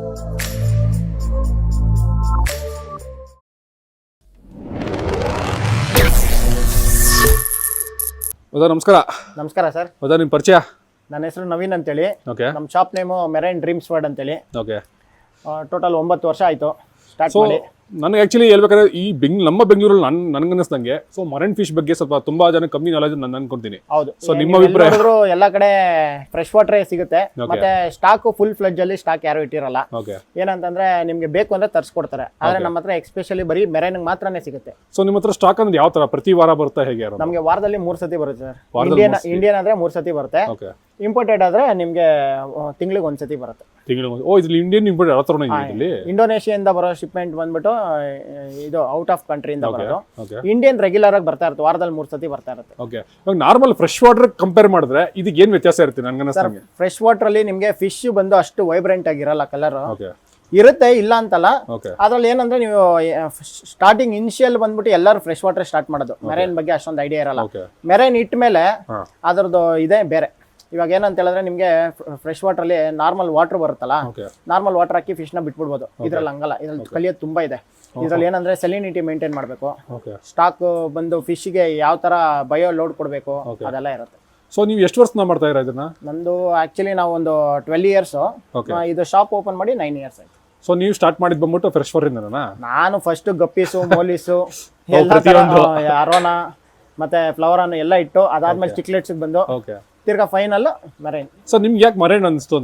ಹೌದಾ, ನಮಸ್ಕಾರ. ನಮಸ್ಕಾರ ಸರ್. ಹೌದಾ, ನಿಮ್ಮ ಪರಿಚಯ? ನನ್ನ ಹೆಸರು ನವೀನ್ ಅಂತೇಳಿ. ಓಕೆ. ನಮ್ಮ shop name marine dreams word ಅಂತೇಳಿ. ಓಕೆ. ಟೋಟಲ್ 9 ವರ್ಷ ಆಯಿತು ಸ್ಟಾರ್ಟ್ ಮಾಡಿ. ನನಗೆ ಆ್ಯಕ್ಚುಲಿ ಹೇಳ್ಬೇಕಾದ್ರೆ ಈ ನಮ್ಮ ಬೆಂಗಳೂರಲ್ಲಿ ನನಗನ್ನಿಸ್ದಂಗೆ ಮರೈನ್ ಫಿಶ್ ಬಗ್ಗೆ ಸ್ವಲ್ಪ ತುಂಬಾ ಜನ ಕಮ್ಮಿ ನಾಲೆಜ್ ನಾನು ಅನ್ಕೊಂತೀನಿ. ಹೌದು. ಸೊ ನಿಮ್ಮ ಅಭಿಪ್ರಾಯ? ಎಲ್ಲ ಕಡೆ ಫ್ರೆಶ್ ವಾಟರ್ ಸಿಗುತ್ತೆ. ಮತ್ತೆ ಸ್ಟಾಕ್ ಫುಲ್ ಫ್ಲೆಡ್ಜ್ ಅಲ್ಲಿ ಸ್ಟಾಕ್ ಯಾರು ಇಟ್ಟಿರಲ್ಲ. ಏನಂತಂದ್ರೆ ನಿಮ್ಗೆ ಬೇಕು ಅಂದ್ರೆ ತರಿಸ್ಕೊಡ್ತಾರೆ. ಆದ್ರೆ ನಮ್ಮ ಹತ್ರ ಎಕ್ಸ್ಪೆಷಲಿ ಬರೀ ಮೆರೈನ್ ಮಾತ್ರನೇ ಸಿಗುತ್ತೆ. ಸೊ ನಿಮ್ಮ ಹತ್ರ ಸ್ಟಾಕ್ ಅಂದ್ರೆ ಯಾವ ತರ ಪ್ರತಿ ವಾರ ಬರುತ್ತಾ ಹೇಗೆ? ನಮಗೆ ವಾರದಲ್ಲಿ 3 ಸತಿ ಬರುತ್ತೆ ಸರ್. ಇಂಡಿಯನ್ ಆದ್ರೆ 3 ಸತಿ ಬರುತ್ತೆ. ಇಂಪೋರ್ಟೆಡ್ ಆದ್ರೆ ನಿಮ್ಗೆ ತಿಂಗಳಿಗೆ 1 ಸತಿ ಬರುತ್ತೆ. ಇದ್ರಲ್ಲಿ ಇಂಡಿಯನ್ ಇಂಪೋರ್ಟ್ ಯಾವ ತರ ಇದೆ? ಇಂಡೋನೇಷಿಯಿಂದ ಬರೋ ಶಿಪ್ಮೆಂಟ್ ಬಂದ್ಬಿಟ್ಟು ಇದು ಔಟ್ ಆಫ್ ಕಂಟ್ರಿಯಿಂದ ಬರೋದು. ಇಂಡಿಯನ್ ರೆಗ್ಯುಲರ್ ಆಗಿ ಬರ್ತಾ ಇರುತ್ತೆ, ವಾರದಲ್ಲಿ 3 ಸತಿ ಬರ್ತಾ ಇರುತ್ತೆ. ಓಕೆ. ಇವಾಗ ನಾರ್ಮಲ್ ಫ್ರೆಶ್ ವಾಟರ್ ಕಂಪೇರ್ ಮಾಡಿದ್ರೆ ಇದಕ್ಕೆ ಏನ್ ವ್ಯತ್ಯಾಸ ಇರುತ್ತೆ ನನಗನ್ನಿಸ್ತಂಗೆ? ಫ್ರೆಶ್ ವಾಟರ್ ಅಲ್ಲಿ ನಿಮ್ಗೆ ಫಿಶ್ ಬಂದು ಅಷ್ಟು ವೈಬ್ರೆಂಟ್ ಆಗಿರಲ್ಲ, ಕಲರ್ ಇರುತ್ತೆ, ಇಲ್ಲ ಅಂತಲ್ಲ. ಅದ್ರಲ್ಲಿ ಏನಂದ್ರೆ ನೀವು ಸ್ಟಾರ್ಟಿಂಗ್ ಇನಿಷಿಯಲ್ ಬಂದ್ಬಿಟ್ಟು ಎಲ್ಲರೂ ಫ್ರೆಶ್ ವಾಟರ್ ಸ್ಟಾರ್ಟ್ ಮಾಡೋದು. ಮೆರೈನ್ ಬಗ್ಗೆ ಅಷ್ಟೊಂದು ಐಡಿಯಾ ಇರಲ್ಲ. ಮೆರೈನ್ ಇಟ್ಟ ಮೇಲೆ ಅದ್ರದ್ದು ಇದೆ ಬೇರೆ. ಇವಾಗ ಏನಂತ ಹೇಳಿದ್ರೆ ನಿಮ್ಗೆ ಫ್ರೆಶ್ ವಾಟರ್ ಅಲ್ಲಿ ನಾರ್ಮಲ್ ವಾಟರ್ ಬರುತ್ತಲ್ಲ, ನಾರ್ಮಲ್ ವಾಟರ್ ಹಾಕಿ ಫಿಶ್ ನ ಬಿಟ್ಬಿಡ್ಬೋದು. ಇದ್ರಲ್ಲಿ ಹಂಗಲ್ಲ, ಇದ್ರಲ್ಲಿ ಕಲಿಯೋದು ತುಂಬಾ ಇದೆ. ಇದ್ರಲ್ಲಿ ಏನಂದ್ರೆ ಸೆಲಿನಿಟಿ ಮೇಂಟೈನ್ ಮಾಡಬೇಕು, ಸ್ಟಾಕ್ ಬಂದು ಫಿಶ್ ಗೆ ಯಾವ ತರ ಬಯೋ ಲೋಡ್ ಕೊಡಬೇಕು, ಅದೆಲ್ಲ ಇರುತ್ತೆ. ಸೊ ನೀವು ಎಷ್ಟು ವರ್ಷ ಮಾಡ್ತಾ ಇರೋ ಇದನ್ನ? ನಂದು ಆಕ್ಚುಲಿ ನಾವು ಒಂದು 12 ಇಯರ್ಸ್. ಇದು ಶಾಪ್ ಓಪನ್ ಮಾಡಿ 9 ಇಯರ್ಸ್ ಆಯ್ತು. ಸೊ ನೀವು ಸ್ಟಾರ್ಟ್ ಮಾಡಿದ್ ಬಂದ್ಬಿಟ್ಟು ಫ್ರೆಶ್ ವಾಟರ್ ಇಂದನಾ? ನಾನು ಫಸ್ಟ್ ಗಪ್ಪೀಸು, ಮೋಲಿಸು, ಅರೋನಾ ಮತ್ತೆ ಫ್ಲವರ್ ಎಲ್ಲ ಇಟ್ಟು ಅದಾದ್ಮೇಲೆ ಚಿಕ್ಲೆಟ್ಸ್ ಬಂದು ತಿರ್ಗಾ ಫೈನಲ್ ಮೆರೈನ್. ಸೊ ನಿಮ್ಗೆ ಯಾಕೆ ಮರೈನ್ ಅನಿಸ್ತು?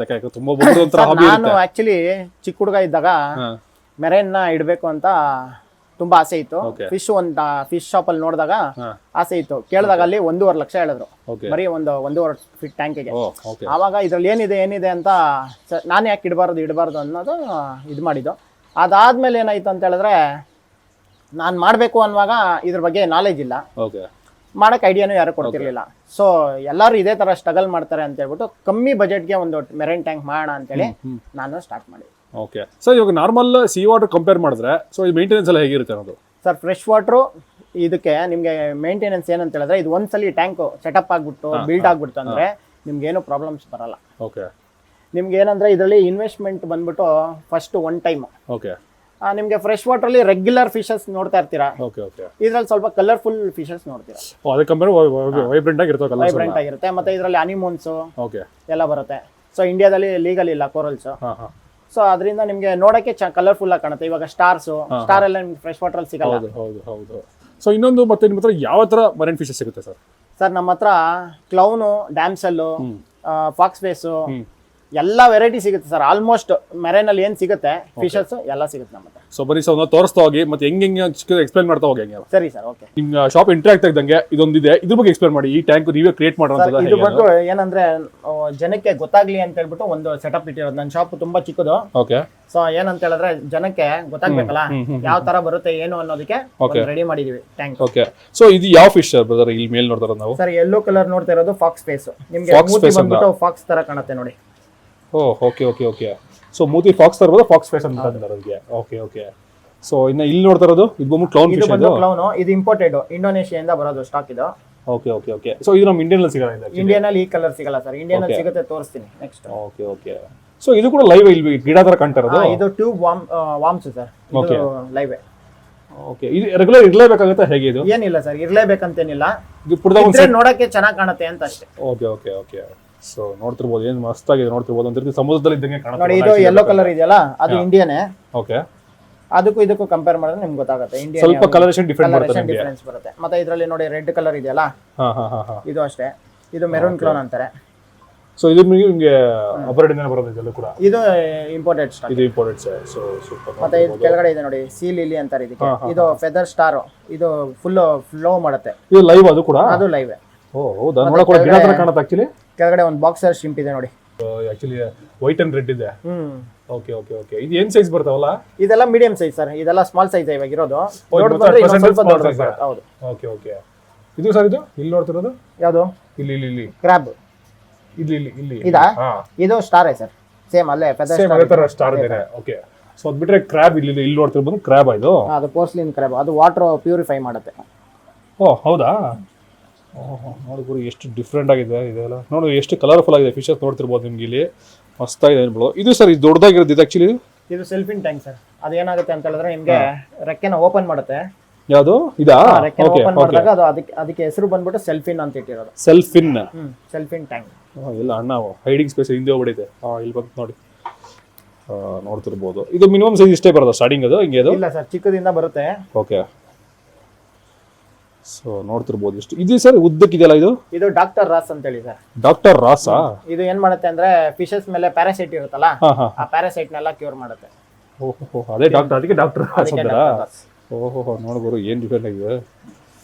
ನಾನು ಆಕ್ಚುಲಿ ಚಿಕ್ಕ ಹುಡುಗ ಇದ್ದಾಗ ಮೆರೈನ್ ನ ಇಡ್ಬೇಕು ಅಂತ ತುಂಬಾ ಆಸೆ ಇತ್ತು. ಫಿಶ್ ಶಾಪ್ ಅಲ್ಲಿ ನೋಡಿದಾಗ ಆಸೆ ಇತ್ತು. ಕೇಳಿದಾಗ ಅಲ್ಲಿ 1.5 ಲಕ್ಷ ಹೇಳಿದ್ರು ಬರೀ 1.5 ಫೀಟ್ ಟ್ಯಾಂಕಿಗೆ. ಆವಾಗ ಇದ್ರಲ್ಲಿ ಏನಿದೆ ಅಂತ ನಾನು ಯಾಕೆ ಇಡಬಾರ್ದು ಅನ್ನೋದು ಇದು ಮಾಡಿದ್ದು. ಅದಾದ್ಮೇಲೆ ಏನಾಯ್ತು ಅಂತ ಹೇಳಿದ್ರೆ, ನಾನು ಮಾಡ್ಬೇಕು ಅನ್ನುವಾಗ ಇದ್ರ ಬಗ್ಗೆ ನಾಲೆಜ್ ಇಲ್ಲ, ಮಾಡಕ್ ಐಡಿಯಾನು ಯಾರು ಕೊಡ್ತಿರ್ಲಿಲ್ಲ. ಸೊ ಎಲ್ಲರೂ ಇದೇ ತರ ಸ್ಟ್ರಗಲ್ ಮಾಡ್ತಾರೆ ಅಂತ ಹೇಳ್ಬಿಟ್ಟು ಕಮ್ಮಿ ಬಜೆಟ್ಗೆ ಒಂದು ಮೆರೈನ್ ಟ್ಯಾಂಕ್ ಮಾಡೋಣ ಅಂತೇಳಿ ನಾನು ಸ್ಟಾರ್ಟ್ ಮಾಡಿದೆ. ಓಕೆ. ಸರ್ ಇವಾಗ ನಾರ್ಮಲ್ ಸೀ ವಾಟರ್ ಕಂಪೇರ್ ಮಾಡಿದ್ರೆ ಸೊ ಈ ಮೇಂಟೆನೆನ್ಸ್ ಎಲ್ಲ ಹೇಗಿರುತ್ತೆ ಅನ್ನೋದು? ಸರ್ ಫ್ರೆಶ್ ವಾಟರು ಇದಕ್ಕೆ ನಿಮ್ಗೆ ಮೇಂಟೆನೆನ್ಸ್ ಏನಂತ ಹೇಳಿದ್ರೆ, ಇದು ಒಂದ್ಸಲಿ ಟ್ಯಾಂಕ್ ಸೆಟಪ್ ಆಗ್ಬಿಟ್ಟು ಬಿಲ್ಡ್ ಆಗ್ಬಿಡ್ತು ಅಂದ್ರೆ ನಿಮ್ಗೆ ಏನು ಪ್ರಾಬ್ಲಮ್ಸ್ ಬರಲ್ಲ. ಓಕೆ. ನಿಮ್ಗೆ ಏನಂದ್ರೆ ಇದರಲ್ಲಿ ಇನ್ವೆಸ್ಟ್ಮೆಂಟ್ ಬಂದ್ಬಿಟ್ಟು ಫಸ್ಟ್ 1 ಟೈಮ್. ಓಕೆ. ನಿಮ್ಗೆ ಫ್ರೆಶ್ ವಾಟರ್ ಅಲ್ಲಿ ರೆಗ್ಯುಲರ್ ಫಿಶಸ್ ನೋಡ್ತಾ ಇರ್ತೀರಾ. ಇದ್ರಲ್ಲಿ ಸ್ವಲ್ಪ ಕಲರ್ಫುಲ್ ಫಿಶಸ್ ನೋಡ್ತೀರಾ. ವೈಬ್ರೆಂಟ್ ಆಗಿರುತ್ತೆ. ಮತ್ತೆ ಇದರಲ್ಲಿ ಅನಿಮೋನ್ಸ್ ಎಲ್ಲ ಬರುತ್ತೆ. ಸೊ ಇಂಡಿಯಾದಲ್ಲಿ ಲೀಗಲ್ ಇಲ್ಲ ಕೋರಲ್ಸ್. ಸೊ ಅದರಿಂದ ನಿಮ್ಗೆ ನೋಡಕ್ಕೆ ಕಲರ್ಫುಲ್ ಆಗಿ ಕಾಣುತ್ತೆ. ಇವಾಗ ಸ್ಟಾರ್ ಎಲ್ಲ ನಿಮ್ಗೆ ಫ್ರೆಶ್ ವಾಟರ್ ಅಲ್ಲಿ ಸಿಗಲ್ಲ. ಸೊ ಇನ್ನೊಂದು ಮತ್ತೆ ನಿಮ್ಮ ಹತ್ರ ಯಾವ ತರ ಮರೈನ್ ಫಿಶಸ್ ಸಿಗುತ್ತೆ ಸರ್? ಸರ್ ನಮ್ಮ ಹತ್ರ ಕ್ಲೌನು, ಡ್ಯಾಮ್ಸೆಲ್ಲು, ಫಾಕ್ಸ್ ಫೇಸು ಎಲ್ಲ ವೆರೈಟಿ ಸಿಗುತ್ತೆ ಸರ್. ಆಲ್ಮೋಸ್ಟ್ ಮೆರೈನ್ ಅಲ್ಲಿ ಏನ್ ಸಿಗುತ್ತೆ ಫಿಶಸ್ ಎಲ್ಲ ಸಿಗುತ್ತೆ ನಮ್ಮ ಹತ್ರ. ಸೊ ಬರೀ ತೋರಿಸ್ತಾ ಹೋಗಿ ಮತ್ತೆ ಹೆಂಗೆ ಎಕ್ಸ್ಪ್ಲೈನ್ ಮಾಡ್ತಾ ಹೋಗಿ. ಸರಿ ಸರ್, ಓಕೆ. ನಿಮ್ಮ ಶಾಪ್ ಎಂಟ್ರಿ ಆಗ್ತಾ ಇದ್ದಂಗೆ ಇದೊಂದಿದೆ, ಇದ್ರ ಬಗ್ಗೆ ಎಕ್ಸ್ಪ್ಲೈನ್ ಮಾಡಿ. ಈ ಟ್ಯಾಂಕ್ ನೀವೇ ಕ್ರಿಯೇಟ್ ಮಾಡೋದು? ಇದು ಬಂದು ಏನಂದ್ರೆ ಜನಕ್ಕೆ ಗೊತ್ತಾಗ್ಲಿ ಅಂತ ಹೇಳ್ಬಿಟ್ಟು ಒಂದು ಸೆಟಪ್ ಇಟ್ಟಿರೋದು. ನನ್ನ ಶಾಪ್ ತುಂಬಾ ಚಿಕ್ಕದು. ಓಕೆ. ಸೊ ಏನಂತ ಹೇಳಿದ್ರೆ ಜನಕ್ಕೆ ಗೊತ್ತಾಗ್ಬೇಕಲ್ಲ ಯಾವ ತರ ಬರುತ್ತೆ ಏನು ಅನ್ನೋದಕ್ಕೆ ರೆಡಿ ಮಾಡಿದೀವಿ ಟ್ಯಾಂಕ್. ಓಕೆ. ಸೊ ಇದು ಯಾವ ಫಿಶ್ ಬ್ರದರ್ ಇಲ್ಲಿ ಮೇಲೆ ನೋಡ್ತಾರ ನಾವು? ಸರ್ ಯೆಲ್ಲೋ ಕಲರ್ ನೋಡ್ತಾ ಇರೋದು ಫಾಕ್ಸ್ ಫೇಸ್. ನಿಮ್ಗೆ ಮೂತಿ ಬಂದ್ಬಿಟ್ಟು ಫಾಕ್ಸ್ ತರ ಕಾಣುತ್ತೆ ನೋಡಿ. ಓಕೆ. ಸೊ ಮೂತಿ ಫಾಕ್ಸ್ ತರಬಹುದು, ಫಾಕ್ಸ್ ಫೇಸ್ ಅಂತ ಅದಕ್ಕೆ. ಓಕೆ. ಸೊ ಇನ್ನ ಇಲ್ಲಿ ನೋಡ್ತಾ ಇರೋದು ಇದು ಬಂದ್ಬಿಟ್ಟು ಕ್ಲೌನ್ ಫಿಶ್. ಇದು ಕ್ಲೌನ್, ಇದು ಇಂಪೋರ್ಟೆಡ್ ಇಂಡೋನೇಷಿಯಾದಿಂದ ಬರೋದು ಸ್ಟಾಕ್ ಇದು. ಓಕೆ. ಸೊ ಇದು ನಮ್ಮ ಇಂಡಿಯನ್ ಅಲ್ಲಿ ಸಿಗಲ್ಲ? ಇಂಡಿಯನ್ ಅಲ್ಲಿ ಈ ಕಲರ್ ಸಿಗಲ್ಲ ಸರ್. ಇಂಡಿಯನ್ ಅಲ್ಲಿ ಸಿಗುತ್ತೆ, ತೋರಿಸ್ತೀನಿ ನೆಕ್ಸ್ಟ್. ಓಕೆ. ಸೊ ಇದು ಕೂಡ ಲೈವ್ ಇಲ್ಲಿ ಗಿಡ ತರ ಕಾಣ್ತಾ ಇರೋದು? ಇದು ಟ್ಯೂಬ್ ವಾಮ್ಸ್ ಸರ್. ಇದು ಲೈವ್. ಓಕೆ. ಇದು ರೆಗ್ಯುಲರ್ ಇರಲೇಬೇಕಾಗುತ್ತೆ ಹೇಗೆ? ಇದು ಏನಿಲ್ಲ ಸರ್, ಇರಲೇಬೇಕಂತೇನಿಲ್ಲ. ಇದು ನೋಡಕ್ಕೆ ಚೆನ್ನಾಗಿ ಕಾಣುತ್ತೆ ಅಂತ ಅಷ್ಟೇ. ಓಕೆ. ಸೊ ನೋಡ್ತಿರ್ಬೋದು, ಏನು ಮಸ್ತಾಗಿದೆ ನೋಡ್ತಿರ್ಬೋದು. ಅಂತ ಸಮುದ್ರದಲ್ಲಿ ಇದ್ದಂಗೆ ಕಾಣುತ್ತೆ ನೋಡಿ. ಇದು ಯೆಲ್ಲೋ ಕಲರ್ ಇದೆಯಲ್ಲ, ಅದು ಇಂಡಿಯನ್. ಓಕೆ. ಅದಕ್ಕೂ ಇದಕ್ಕೂ ಕಂಪೇರ್ ಮಾಡಿದ್ರೆ ನಿಮ್ಗೆ ಗೊತ್ತಾಗುತ್ತೆ. ಇಂಡಿಯನ್ ಸ್ವಲ್ಪ ಕಲರೇಷನ್ ಡಿಫರೆನ್ಸ್ ಬರುತ್ತೆ. ಮತ್ತೆ ಇದರಲ್ಲಿ ನೋಡಿ ರೆಡ್ ಕಲರ್ ಇದೆಯಲ್ಲ, ಇದು ಅಷ್ಟೇ. ಇದು ಮೆರೂನ್ ಕ್ಲೋನ್ ಅಂತಾರೆ. ಸೊ ಇದು ನಿಮಗೆ ಅಪರೇಟ್ ಇಂದ ಬರೋದು ಇದೆಲ್ಲ ಕೂಡ? ಇದು ಇಂಪೋರ್ಟೆಡ್ ಸ್ಟಾಕ್. ಇದು ಇಂಪೋರ್ಟೆಡ್ ಸೊ ಸೂಪರ್. ಮತ್ತೆ ಇದು ಕೆಳಗಡೆ ಇದೆ ನೋಡಿ, ಸೀ ಲಿಲಿ ಅಂತಾರೆ ಇದಕ್ಕೆ. ಇದು ಫೆದರ್ ಸ್ಟಾರ್. ಇದು ಫುಲ್ ಫ್ಲೋ ಮಾಡುತ್ತೆ. ಇದು ಲೈವ್? ಅದು ಕೂಡ ಅದು ಲೈವ್. ಹೌದಾ? ನೋಡಕ್ಕೆ ಗಿಡ ತರ ಕಾಣುತ್ತೆ ಆಕ್ಚುಲಿ. ಕೆಳಗಡೆ ಒಂದು ಬಾಕ್ಸರ್ ಶಿಂಪ್ ಇದೆ ನೋಡಿ. ಆಕ್ಚುಲಿ ವೈಟ್ ಅಂಡ್ ರೆಡ್ ಇದೆ. ಓಕೆ. ಇದು ಏನ್ ಸೈಜ್ ಬರ್ತಾವಲ್ಲ? ಇದೆಲ್ಲ ಮೀಡಿಯಂ ಸೈಜ್ ಸರ್. ಇದೆಲ್ಲ ಸ್ಮಾಲ್ ಸೈಜ್ ಇವಾಗ ಇರೋದು. ಹೌದು. ಓಕೆ. ಇದು ಸರ್ ಇದು ಇಲ್ಲಿ ನೋಡ್ತಿರೋದು ಯಾವುದು? ಇಲ್ಲಿ ಕ್ರಾಬ್. ಇಲ್ಲಿ ಇದಾ? ಇದು ಸ್ಟಾರ್ ಸರ್. ಸೇಮ್ ಅಲ್ಲೇ ಫೆದರ್ ಸ್ಟಾರ್ ಇದೆ. ಓಕೆ. ಸೊ ಅದು ಬಿಟ್ರೆ ಕ್ರಾಬ್ ಇಲ್ಲಿ ನೋಡ್ತಿರ್ಬೋದು. ಕ್ರಾಬ್ ಅದು ಪೋರ್ಸ್ಲಿನ್ ಕ್ರಾಬ್. ಅದು ವಾಟರ್ ಪ್ಯೂರಿಫೈ ಮಾಡುತ್ತೆ. ಹೌದಾ? ನೋಡಿ ಗುರು, ಎಷ್ಟು ಡಿಫ್ರೆಂಟ್ ಆಗಿದೆ ಇದೆಲ್ಲ. ನೋಡಿ ಎಷ್ಟು ಕಲರ್ಫುಲ್ ಆಗಿದೆ ಫಿಶಸ್ ನೋಡ್ತಿರ್ಬೋದು ನಿಮ್ಗೆ ಇಲ್ಲಿ. ಮಸ್ತಾಗಿದೆ ಅನ್ಬೋದು. ಇದು ಸರ್ ಇದು ದೊಡ್ಡದಾಗಿರೋದು ಇದು ಆಕ್ಚುಲಿ ಇದು ಸೆಲ್ಫಿನ್ ಟ್ಯಾಂಕ್ ಸರ್. ಅದೇನಾಗುತ್ತೆ ಅಂತ ಹೇಳಿದ್ರೆ ನಿಮ್ಗೆ ರೆಕ್ಕೆನ ಓಪನ್ ಮಾಡುತ್ತೆ. ಯಾವುದು ಇದಾ? ರೆಕ್ಕೆನ ಓಪನ್ ಮಾಡಿದಾಗ ಅದು ಅದಕ್ಕೆ ಹೆಸರು ಬಂದ್ಬಿಟ್ಟು ಸೆಲ್ಫಿನ್ ಅಂತ ಇಟ್ಟಿರೋದು. ಸೆಲ್ಫಿನ್. ಸೆಲ್ಫಿನ್ ಟ್ಯಾಂಕ್. ಇಲ್ಲ ಅಣ್ಣ ಹೈಡಿಂಗ್ ಸ್ಪೇಸ್ ಹಿಂದೆ ಹೋಗ್ಬಿಟ್ಟಿದೆ. ಇಲ್ಲಿ ಬಂತು ನೋಡಿ, ನೋಡ್ತಿರ್ಬೋದು. ಇದು ಮಿನಿಮಮ್ ಸೈಜ್ ಇಷ್ಟೇ ಬರೋದು ಸ್ಟಾರ್ಟಿಂಗ್ ಅದು ಹಿಂಗೆ? ಅದು ಇಲ್ಲ ಸರ್, ಚಿಕ್ಕದಿಂದ ಬರುತ್ತೆ. ಓಕೆ. ಸೊ ನೋಡ್ತಿರ್ಬೋದು ಇಷ್ಟು. ಇದು ಸರ್ ಉದ್ದಕ್ಕಿದೆಯಲ್ಲ ಇದು? ಇದು ಡಾಕ್ಟರ್ ರಾಸ್ ಅಂತ ಹೇಳಿ ಸರ್. ಡಾಕ್ಟರ್ ರಾಸಾ? ಇದು ಏನ್ ಮಾಡುತ್ತೆ ಅಂದ್ರೆ ಫಿಶಸ್ ಮೇಲೆ ಪ್ಯಾರಾಸೈಟ್ ಇರುತ್ತಲ್ಲ, ಆ ಪ್ಯಾರಾಸೈಟ್ ನೆಲ್ಲ ಕ್ಯೂರ್ ಮಾಡುತ್ತೆ. ಓಹೋ, ಅದೇ ಡಾಕ್ಟರ್, ಅದಕ್ಕೆ ಡಾಕ್ಟರ್ ರಾಸ್ ಅಂತಾರಾ? ಓಹೋ, ನೋಡ್ಬೋದು ಏನ್ ಡಿಫ್ರೆಂಟ್ ಆಗಿದೆ,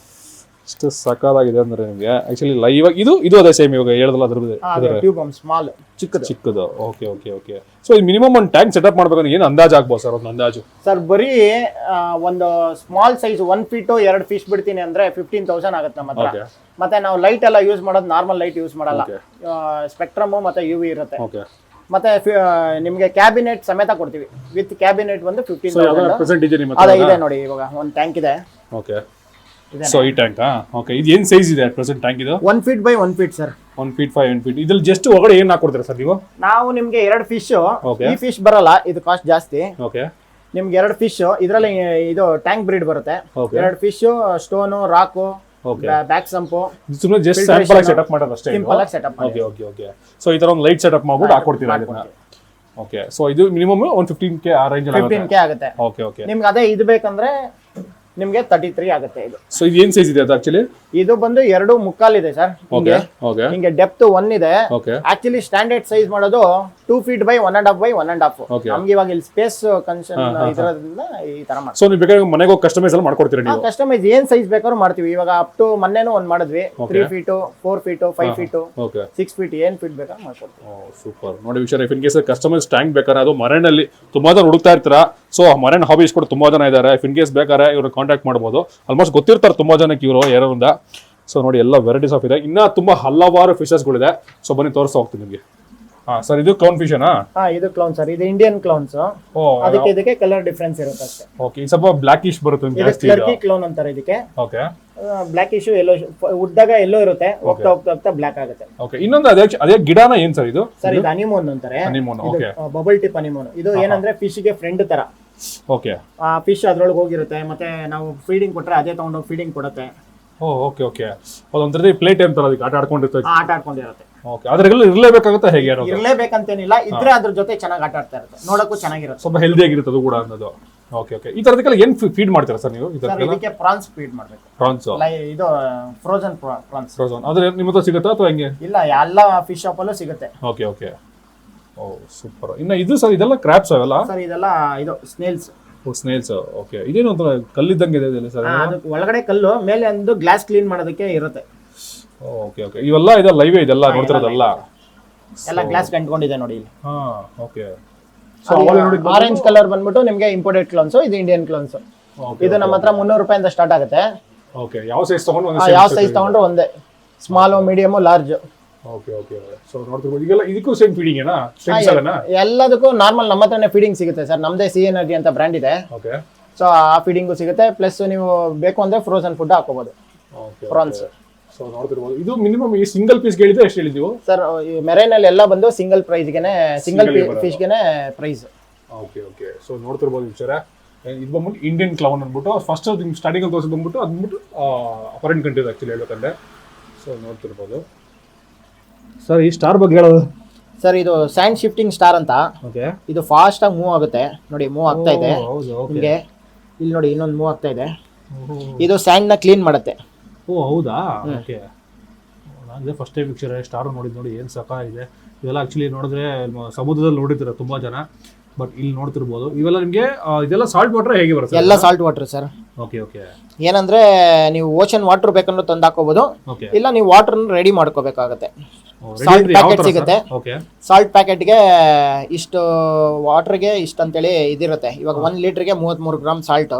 ಇಷ್ಟು ಸಕಾಲಾಗಿದೆ ಅಂದ್ರೆ ನಿಮಗೆ. ಆಕ್ಚುಲಿ ಲೈವ್ ಆಗಿ ಇದು ಅದೇ ಸೇಮ್ ಇವಾಗ ಹೇಳಿದ್ರಲ್ಲ ಅದ್ರ ಟ್ಯೂಬ್ ಸ್ಮಾಲ್ ಚಿಕ್ಕದು. ಓಕೆ. ಸೊ ಇದು ಮಿನಿಮಮ್ ಒಂದು ಟ್ಯಾಂಕ್ ಸೆಟಪ್ ಮಾಡ್ಬೇಕಂದ್ರೆ ಏನು ಅಂದಾಜು ಆಗ್ಬೋದು ಸರ್? ಒಂದು ಅಂದಾಜು ಸರ್, ಬರೀ ಒಂದು ಸ್ಮಾಲ್ ಸೈಜ್ 1 feet 2 fish ಬಿಡ್ತೀನಿ ಅಂದ್ರೆ 15,000 ಆಗುತ್ತೆ ನಮ್ಮ ಹತ್ರ. ಮತ್ತೆ ನಾವು ಲೈಟ್ ಎಲ್ಲ ಯೂಸ್ ಮಾಡೋದು ನಾರ್ಮಲ್ ಲೈಟ್ ಯೂಸ್ ಮಾಡಲ್ಲ, ಸ್ಪೆಕ್ಟ್ರಮ್ ಮತ್ತೆ UV ಇರುತ್ತೆ. ಮತ್ತೆ ನಿಮ್ಗೆ ಕ್ಯಾಬಿನೆಟ್ ಸಮೇತ ಕೊಡ್ತೀವಿ. ವಿತ್ ಕ್ಯಾಬಿನೆಟ್ ಬಂದು 15,000 ಇದೆ ನೋಡಿ. ಇವಾಗ ಒಂದು ಟ್ಯಾಂಕ್ ಇದೆ. ಓಕೆ. ಸೊ ಈ ಟ್ಯಾಂಕ್ ಓಕೆ. ಇದು ಏನು ಸೈಜ್ ಇದೆ ಪ್ರೆಸೆಂಟ್ ಟ್ಯಾಂಕ್? ಇದು 1 feet by 1 feet sir. 1 feet by 1 feet. ಇದ್ರಲ್ಲಿ ಜಸ್ಟ್ ಒಳಗಡೆ ಏನು ಹಾಕೊಡ್ತೀರಾ ಸರ್ ನೀವು? ನಾವು ನಿಮ್ಗೆ 2 fish, ಈ ಫಿಶ್ ಬರಲ್ಲ, ಇದು ಕಾಸ್ಟ್ ಜಾಸ್ತಿ. ಓಕೆ. ನಿಮ್ಗೆ 2 fish, ಇದರಲ್ಲಿ ಇದು ಟ್ಯಾಂಕ್ ಬ್ರೀಡ್ ಬರುತ್ತೆ. 2 fish, ಸ್ಟೋನು, ರಾಕು, ಬ್ಯಾಕ್ ಸಂಪು, ಸುಮ್ಮನೆ ಜಸ್ಟ್ ಸ್ಯಾಂಪಲ್ ಆಗಿ ಸೆಟಪ್ ಮಾಡೋದು ಅಷ್ಟೇ. ಸಿಂಪಲ್ ಆಗಿ ಸೆಟಪ್ ಮಾಡಿ. ಓಕೆ. ಸೊ ಈ ತರ ಒಂದು ಲೈಟ್ ಸೆಟಪ್ ಮಾಡ್ಬಿಟ್ಟು ಹಾಕೊಡ್ತೀರಾ ಅದನ್ನ? ಓಕೆ. ಸೊ ಇದು ಮಿನಿಮಮ್ ಒಂದು 15K ಆ ರೇಂಜ್ ಅಲ್ಲಿ 15K ಆಗುತ್ತೆ. ಓಕೆ. ನಿಮ್ಗೆ ಅದೇ ಇದು ಬೇಕಂದ್ರೆ ನಿಮ್ಗೆ 33 ಆಗುತ್ತೆ ಇದು. ಸೊ ಇದು ಏನ್ ಸೈಜ್ ಇದೆ ಅದು ಆಕ್ಚುಲಿ? ಇದು ಬಂದು 2.25 ಇದೆ ಸರ್. ಹಿಂಗೆ ಡೆಪ್ತ್ 1 ಇದೆ. ಆಕ್ಚುಲಿ ಸ್ಟ್ಯಾಂಡರ್ಡ್ ಸೈಜ್ ಮಾಡೋದು 2 feet by 1.5 by 1.5. ನಮ್ಗೆ ಇವಾಗ ಇಲ್ಲಿ ಸ್ಪೇಸ್ ಕನ್ಸನ್ ಇದ್ರಿಂದ ಈ ತರ ಮಾಡ್ತೀವಿ. ಸೊ ನೀವು ಬೇಕಾದ್ರೆ ಮನೆಗೆ ಹೋಗಿ ಕಸ್ಟಮೈಸ್ ಎಲ್ಲ ಮಾಡ್ಕೊಡ್ತೀರಾ ನೀವು? ಕಸ್ಟಮೈಸ್ ಏನ್ ಸೈಜ್ ಬೇಕಾದ್ರೂ ಮಾಡ್ತೀವಿ. ಇವಾಗ ಅಪ್ ಟು ಮೊನ್ನೆನೂ ಒಂದು ಮಾಡಿದ್ವಿ, 3 feet 4 feet 5 feet 6 feet ಏನ್ ಫೀಟ್ ಬೇಕಾದ್ರೂ ಮಾಡ್ಕೊಡ್ತೀವಿ. ಸೂಪರ್. ನೋಡಿ ವಿಚಾರ, ಇನ್ ಕೇಸ್ ಕಸ್ಟಮೈಸ್ ಟ್ಯಾಂಕ್ ಬೇಕಾದ್ರೆ ಅದು ಮರೈನಲ್ಲಿ ತುಂಬಾ ಜನ ಹುಡುಕ್ತಾ ಇರ್ತೀರಾ. ಸೊ ಮರೈನ್ ಹಾಬೀಸ್ ಕೂಡ ತುಂಬಾ ಜನ ಇದ್ದಾರೆ. ಇನ್ ಕೇಸ್ ಬೇಕಾದ್ರೆ ಇವ್ರು ಕಾಂಟ್ಯಾಕ್ಟ್ ಮಾಡ್ಬೋದು. ಆಲ್ಮೋಸ್ಟ್ ಗೊತ್ತಿರ್ತಾರೆ ತುಂಬಾ ಜನಕ್ಕೆ ಇವರು ಯಾರಿಂದ. ಸೊ ನೋಡಿ ಎಲ್ಲ ವೆರೈಟೀಸ್ ಆಫ್ ಇದೆ. ಇನ್ನ ತುಂಬಾ ಹಲವಾರು ಫಿಶಸ್ಗಳಿದೆ. ಸೊ ಬನ್ನಿ ತೋರಿಸ್ತಾ ಹೋಗ್ತೀನಿ ನಿಮಗೆ. ಸರ್ ಇದು ಕ್ಲೌನ್ ಫಿಶ್ ಅನಾ? ಇದು ಕ್ಲೌನ್ ಸರ್. ಇದು ಇಂಡಿಯನ್ ಕ್ಲೌನ್ಸ್. ಅದಕ್ಕೆ ಇದಕ್ಕೆ ಕಲರ್ ಡಿಫರೆನ್ಸ್ ಇರುತ್ತೆ ಅಷ್ಟೇ. ಓಕೆ. ಸ್ವಲ್ಪ ಬ್ಲಾಕಿಶ್ ಬರುತ್ತೆ ಜಾಸ್ತಿ. ಕ್ಲರ್ಕಿ ಕ್ಲೌನ್ ಅಂತಾರೆ ಇದಕ್ಕೆ. ಓಕೆ. ಬ್ಲಾಕಿಶ್ ಎಲ್ಲೋ ಉದ್ದಾಗ ಎಲ್ಲೋ ಇರುತ್ತೆ, ಹೋಗ್ತಾ ಬ್ಲಾಕ್ ಆಗುತ್ತೆ. ಓಕೆ. ಇನ್ನೊಂದು ಅದೇ ಗಿಡನ ಏನ್ ಸರ್ ಇದು? ಸರ್ ಇದು ಅನಿಮೋನ್ ಅಂತಾರೆ. Bubble tip anemone. ಇದು ಏನಂದ್ರೆ ಫಿಶ್ ಗೆ ಫ್ರೆಂಡ್ ತರ. ಓಕೆ. ಆ ಫಿಶ್ ಅದ್ರೊಳಗೆ ಹೋಗಿರುತ್ತೆ, ಮತ್ತೆ ನಾವು ಫೀಡಿಂಗ್ ಕೊಟ್ರೆ ಅದೇ ತಗೊಂಡೋಗಿ ಫೀಡಿಂಗ್ ಕೊಡುತ್ತೆ. ಓಕೆ. ಅದೊಂಥರ ಪ್ಲೇ ಟೈಮ್ ತರ ಅದಕ್ಕೆ ಆಟ ಆಡ್ಕೊಂಡಿರುತ್ತೆ. ಓಕೆ. ಅದ್ರಲ್ಲಿ ಇರಲೇಬೇಕಾಗುತ್ತೆ ಹೇಗೆ? ಇರ್ಲೇಬೇಕಂತೇನಿಲ್ಲ, ಇದ್ರೆ ಅದ್ರ ಜೊತೆ ಚೆನ್ನಾಗಿ ಆಟ ಆಡ್ತಾ ಇರುತ್ತೆ, ನೋಡಕ್ಕೂ ಚೆನ್ನಾಗಿರುತ್ತೆ, ಸ್ವಲ್ಪ ಹೆಲ್ದಿ ಆಗಿರುತ್ತೆ ಅದು ಕೂಡ ಅನ್ನೋದು. ಓಕೆ. ಈ ತರದಕ್ಕೆಲ್ಲ ಏನ್ ಫೀಡ್ ಮಾಡ್ತೀರಾ ಸರ್ ನೀವು? ಇದಕ್ಕೆ ಪ್ರಾನ್ಸ್ ಫೀಡ್ ಮಾಡ್ಬೇಕು. ಪ್ರಾನ್ಸ್ ಇದು ಫ್ರೋಜನ್ ಪ್ರಾನ್ಸ್. ಅದ್ರ ನಿಮ್ಮ ಹತ್ರ ಸಿಗುತ್ತಾ ಅಥವಾ ಹೆಂಗೆ? ಇಲ್ಲ, ಎಲ್ಲ ಫಿಶ್ ಶಾಪ್ ಅಲ್ಲೂ ಸಿಗುತ್ತೆ. ಓಕೆ. ಓ ಸೂಪರ್. ಇನ್ನ ಇದು ಸರ್ ಇದೆಲ್ಲ ಕ್ರಾಬ್ಸ್ ಅವೆಲ್ಲ? ಸರ್ ಇದೆಲ್ಲ ಇದು ಸ್ನೇಲ್ಸ್. ಸ್ನೇಲ್ಸ್. ಓಕೆ. ಇದೇನು ಒಂಥರ ಕಲ್ಲಿದ್ದಂಗೆ ಇದೆ ಸರ್? ಅದಕ್ಕೆ ಒಳಗಡೆ ಕಲ್ಲು, ಮೇಲೆ ಒಂದು ಗ್ಲಾಸ್ ಕ್ಲೀನ್ ಮಾಡೋದಕ್ಕೆ ಇರುತ್ತೆ. ಓಕೆ. ಇವೆಲ್ಲ ಇದೆ ಲೈವ್ ಇದೆಲ್ಲ ನೋಡ್ತಿರೋದಲ್ಲ? ಎಲ್ಲ ಗ್ಲಾಸ್ ಕಂಟ್ಕೊಂಡಿದೆ ನೋಡಿ ಇಲ್ಲಿ. ಓಕೆ. ಆರೆಂಜ್ ಕಲರ್ ಬಂದ್ಬಿಟ್ಟು ನಿಮ್ಗೆ ಇಂಪೋರ್ಟೆಡ್ ಕ್ಲೋನ್ಸ್. ಇದು ಇಂಡಿಯನ್ ಕ್ಲೋನ್ಸ್. ಇದು ನಮ್ಮ ಹತ್ರ 300 ರೂಪಾಯಿಂದ ಸ್ಟಾರ್ಟ್ ಆಗುತ್ತೆ. ಓಕೆ. ಯಾವ ಸೈಜ್ ತಗೊಂಡ್ರು ಒಂದೇ, small, medium, large. Okay. So ನೋಡ್ತಿರ್ಬೋದು. ಈಗೆಲ್ಲ ಇದಕ್ಕೂ ಸೇಮ್ ಫೀಡಿಂಗ್ ಏನಾ? ಎಲ್ಲದಕ್ಕೂ ನಾರ್ಮಲ್ ನಮ್ಮ ಹತ್ರನೇ ಫೀಡಿಂಗ್ ಸಿಗುತ್ತೆ ಸರ್. ನಮ್ದೇ ಸಿ ಎನರ್ಜಿ ಅಂತ ಬ್ರ್ಯಾಂಡ್ ಇದೆ. ಓಕೆ. ಸೊ ಆ ಫೀಡಿಂಗು ಸಿಗುತ್ತೆ. ಪ್ಲಸ್ ನೀವು ಬೇಕು ಅಂದ್ರೆ ಫ್ರೋಸನ್ ಫುಡ್ ಹಾಕೋಬಹುದು. ಪ್ರಾನ್ಸ್. ಸೊ ನೋಡ್ತಿರ್ಬೋದು. ಇದು ಮಿನಿಮಮ್ ಈ ಸಿಂಗಲ್ ಪೀಸ್ ಹೇಳಿದ್ರೆ ಎಷ್ಟು ಹೇಳಿದೀವಿ ಸರ್? ಮೆರೈನ್ ಅಲ್ಲಿ ಎಲ್ಲ ಬಂದು ಸಿಂಗಲ್ ಪ್ರೈಸ್ಗೆನೆ, ಸಿಂಗಲ್ ಫಿಶ್ಗೆನೆ ಪ್ರೈಸ್. ಓಕೆ. ಸೊ ನೋಡ್ತಿರ್ಬೋದು ವಿಚಾರ. ಇದು ಬಂದ್ಬಿಟ್ಟು ಇಂಡಿಯನ್ ಕ್ಲೌನ್ ಅಂದ್ಬಿಟ್ಟು ಫಸ್ಟ್ ಸ್ಟಾರ್ಟಿಂಗ್ ಅಲ್ಲಿ ತೋರಿಸಿ ಬಂದ್ಬಿಟ್ಟು ಅದ್ಬಿಟ್ಟು ಫಾರಿನ್ ಕಂಟ್ರಿ ಆಕ್ಚುಲಿ ಹೇಳ್ಬೇಕಂದ್ರೆ. ಸೊ ನೋಡ್ತಿರ್ಬೋದು ಸರ್. ಈ ಸ್ಟಾರ್ ಬಗ್ಗೆ ಹೇಳೋದು ಸರ್, ಇದು ಸ್ಯಾಂಡ್ ಶಿಫ್ಟಿಂಗ್ ಸ್ಟಾರ್ ಅಂತ. ಓಕೆ. ಇದು ಫಾಸ್ಟ್ ಆಗಿ ಮೂವ್ ಆಗುತ್ತೆ ನೋಡಿ. ಮೂವ್ ಆಗ್ತಾ ಇದೆ ನಿಮಗೆ ಇಲ್ಲಿ ನೋಡಿ, ಇನ್ನೊಂದು ಮೂವ್ ಆಗ್ತಾ ಇದೆ. ಇದು ಸ್ಯಾಂಡ್ ನ ಕ್ಲೀನ್ ಮಾಡುತ್ತೆ. ಹೌದಾ? ಓಕೆ. ನಾನು ಫಸ್ಟ್ ಟೈಮ್ ಪಿಕ್ಚರ್ ಸ್ಟಾರ್ ನೋಡಿದ್ದು ನೋಡಿ, ಏನು ಸಕ ಇದೆ. ಇವೆಲ್ಲ ಆಕ್ಚುಲಿ ನೋಡಿದ್ರೆ ಸಮುದ್ರದಲ್ಲಿ ನೋಡಿರ್ತಾರೆ ತುಂಬಾ ಜನ, ಬಟ್ ಇಲ್ಲಿ ನೋಡ್ತಿರ್ಬೋದು. ಇವೆಲ್ಲ ನಿಮಗೆ ಇದೆಲ್ಲ ಸಾಲ್ಟ್ ವಾಟರ್ ಹೇಗೆ ಬರುತ್ತೆ? ಎಲ್ಲ ಸಾಲ್ಟ್ ವಾಟರ್ ಸರ್. ಓಕೆ. ಏನಂದ್ರೆ ನೀವು ಓಷನ್ ವಾಟರ್ ಬೇಕಂದ್ರೆ ತಂದು ಹಾಕೋಬಹುದು, ಇಲ್ಲ ನೀವು ವಾಟರ್ ರೆಡಿ ಮಾಡ್ಕೋಬೇಕಾಗತ್ತೆ. ಸಾಲ್ಟ್ ಪ್ಯಾಕೆಟ್ ಸಿಗುತ್ತೆ. ಸಾಲ್ಟ್ ಪ್ಯಾಕೆಟ್ಗೆ ಇಷ್ಟು, ವಾಟರ್ಗೆ ಇಷ್ಟು ಅಂತೇಳಿ ಇದಿರುತ್ತೆ. ಇವಾಗ 1 ಲೀಟರ್ಗೆ 33 ಗ್ರಾಮ್ ಸಾಲ್ಟ್.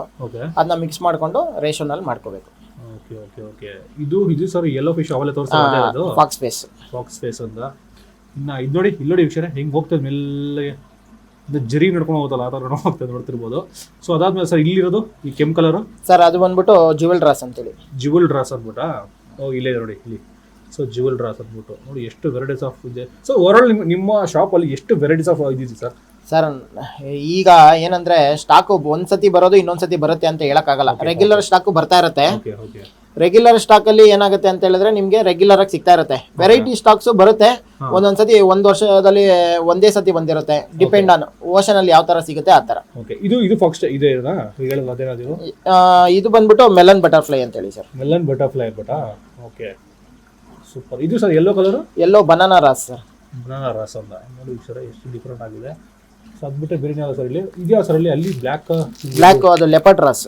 ಅದನ್ನ ಮಿಕ್ಸ್ ಮಾಡ್ಕೊಂಡು ರೇಷನ್ ಅಲ್ಲಿ ಮಾಡ್ಕೋಬೇಕು. ಓಕೆ. ಇದು ಸರ್ ಯೆಲ್ಲೋ ಫಿಶ್ ಅವೆಲ್ಲ ತೋರಿಸ್ತಾರೆ, ಅದು ಫಾಕ್ಸ್ ಫೇಸ್ ಅಂತ. ಇನ್ನ ಇದು ನೋಡಿ, ಇಲ್ಲಿ ವಿಚಾರ ಹೆಂಗ್ ಹೋಗ್ತದೆ ಮೆಲ್ಲಗೆ, ಜರಿ ನಡ್ಕೊಂಡು ಹೋಗುತ್ತಲ್ಲ ಆ ಥರ ನೋಡ್ತಿರ್ಬೋದು. ಸೊ ಅದಾದ್ಮೇಲೆ ಸರ್ ಇಲ್ಲಿರೋದು ಈ ಕೆಂಪು ಕಲರ್ ಸರ್, ಅದು ಬಂದ್ಬಿಟ್ಟು ಜ್ಯುವೆಲ್ ಡ್ರಾಸ್ ಅಂತೇಳಿ. ಜ್ಯುವೆಲ್ ಡ್ರಾಸ್ ಅಂದ್ಬಿಟ್ಟಾ? ಇಲ್ಲೇ ನೋಡಿ ಇಲ್ಲಿ. ಸೊ ಜ್ಯುವೆಲ್ ಡ್ರಾಸ್ ಅಂದ್ಬಿಟ್ಟು ನೋಡಿ ಎಷ್ಟು ವೆರೈಟೀಸ್ ಆಫ್ ಇದೆ. ಸೊ ಓವರಾಲ್ ನಿಮ್ಮ ಶಾಪಲ್ಲಿ ಎಷ್ಟು ವೆರೈಟೀಸ್ ಆಫ್ ಇದಿದೆ ಸರ್? ಸರ್ ಈಗ ಏನಂದ್ರೆ ಸ್ಟಾಕು ಒಂದ್ಸತಿ ಬರೋದು ಇನ್ನೊಂದ್ಸತಿ ಬರುತ್ತೆ ಅಂತ ಹೇಳಕ್ಕಾಗಲ್ಲ. ರೆಗ್ಯುಲರ್ ಸ್ಟಾಕು ಬರ್ತಾ ಇರುತ್ತೆ. ಓಕೆ ಓಕೆ ರೆಗ್ಯುಲರ್ ಸ್ಟಾಕ್ ಅಲ್ಲಿ ಏನಾಗುತ್ತೆ ಅಂತ ಹೇಳಿದ್ರೆ ನಿಮ್ಗೆ ರೆಗ್ಯುಲರ್ ಆಗಿ ಸಿಗ್ತಾ ಇರುತ್ತೆ. ವೆರೈಟಿ ಸ್ಟಾಕ್ಸ್ ಬರುತ್ತೆ, ಒಂದೊಂದ್ಸತಿ ಒಂದ್ ವರ್ಷದಲ್ಲಿ ಒಂದೇ ಸತಿ ಬಂದಿರುತ್ತೆ. ಡಿಪೆಂಡ್ ಆನ್ ಓಷನ್ ಅಲ್ಲಿ ಯಾವ ತರ ಸಿಗುತ್ತೆ ಆ ತರ. ಓಕೆ ಇದು ಫಾಕ್ಸ್ ಇದೆ ಹೇಳಲ್ಲ ಅದೇನಾದ್ರು ಇದು ಬಂದ್ಬಿಟ್ಟು ಮೆಲನ್ ಬಟರ್ಫ್ಲೈ ಅಂತ ಹೇಳಿ ಸರ್. ಮೆಲನ್ ಬಟರ್ಫ್ಲೈ ಬಟಾ. Okay super. ಇದು sir yellow colour, yellow banana wrasse sir. Banana wrasse ಅಂತ ನೋಡಿ ಸರ್, ಎಷ್ಟು ಡಿಫ್ರೆಂಟ್ ಆಗಿದೆ. ಸೊ ಅದ್ಬಿಟ್ಟೆ ಬೇರೆ ಯಾವ ಸರ್ ಇಲ್ಲಿ ಇದೆಯಾ ಸರ್ ಅಲ್ಲಿ ಬ್ಲ್ಯಾಕ್ ಅದು ಲೆಪರ್ಡ್ ರಾಸ್.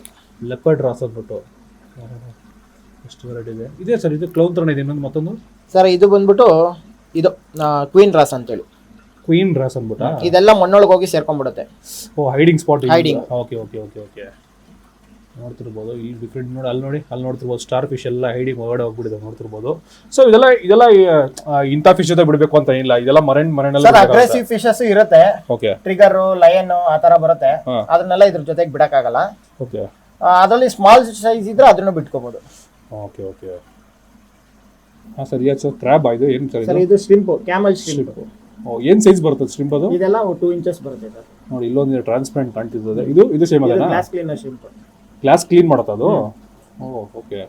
ಲೆಪರ್ಡ್ ರಾಸ್ ಅಂದ್ಬಿಟ್ಟು ಎಷ್ಟು ವೆರೈಟಿ ಇದೆ. ಇದೆ ಸರ್ ಇದು ಕ್ಲೌನ್ ಥರನೇ ಇದೆ ಇನ್ನೊಂದು ಮತ್ತೊಂದು ಸರ್. ಇದು ಬಂದ್ಬಿಟ್ಟು ಇದು ಕ್ವೀನ್ ರಾಸ್ ಅಂತೇಳಿ. ಕ್ವೀನ್ ರಾಸ್ ಅಂದ್ಬಿಟ್ಟು ಇದೆಲ್ಲ ಮಣ್ಣೊಳಗೆ ಹೋಗಿ ಸೇರ್ಕೊಂಡ್ಬಿಡುತ್ತೆ. Oh hiding spot. Hiding. Okay okay okay okay ನೋಡ್ತಿರ್ಬೋದು ಇಲ್ಲಿ ಡಿಫ್ರೆಂಟ್ ನೋಡಿ, ಅಲ್ಲಿ ನೋಡ್ತಿರ್ಬೋದು ಸ್ಟಾರ್ ಫಿಶ್ ಎಲ್ಲ ಹೈಡಿಂಗ್ ಹೊರಗಡೆ ಹೋಗ್ಬಿಟ್ಟಿದೆ ನೋಡ್ತಿರ್ಬೋದು. ಸೊ ಇದೆಲ್ಲ ಇಂಥ ಫಿಶ್ ಜೊತೆ ಬಿಡಬೇಕು ಅಂತ ಏನಿಲ್ಲ, ಇದೆಲ್ಲ ಮರೈನಲ್ಲಿ ಅಗ್ರೆಸಿವ್ ಫಿಶಸ್ ಇರುತ್ತೆ. ಓಕೆ ಟ್ರಿಗರ್, ಲಯನ್ ಆ ತರ ಬರುತ್ತೆ, ಅದನ್ನೆಲ್ಲ ಇದ್ರ ಜೊತೆಗೆ ಬಿಡಕ್ಕಾಗಲ್ಲ. ಓಕೆ ಅದರಲ್ಲಿ ಸ್ಮಾಲ್ ಸೈಜ್ ಇದ್ರೆ ಅದನ್ನು ಬಿಟ್ಕೋಬಹುದು. ಓಕೆ ಓಕೆ ಹಾಂ ಸರ್. ಯಾಕೆ ಸರ್ ಕ್ರ್ಯಾಬ್ ಇದು ಏನು ಸರ್? ಇದು ಶ್ರಿಂಪ್, ಕ್ಯಾಮಲ್ ಶ್ರಿಂಪ್. ಓ ಏನು ಸೈಜ್ ಬರುತ್ತೆ ಶ್ರಿಂಪ್ ಅದು? ಇದೆಲ್ಲ 2 ಇಂಚಸ್ ಬರುತ್ತೆ ಸರ್. ನೋಡಿ ಇಲ್ಲೊಂದು ಟ್ರಾನ್ಸ್ಪರೆಂಟ್ ಕಾಣ್ತಿರ್ತದೆ. ಇದು ಸೇಮ್ ಅಲ್ಲ? Glass cleaner shrimp. Glass clean ಮಾಡುತ್ತೆ ಅದು? ಓ ಓಕೆ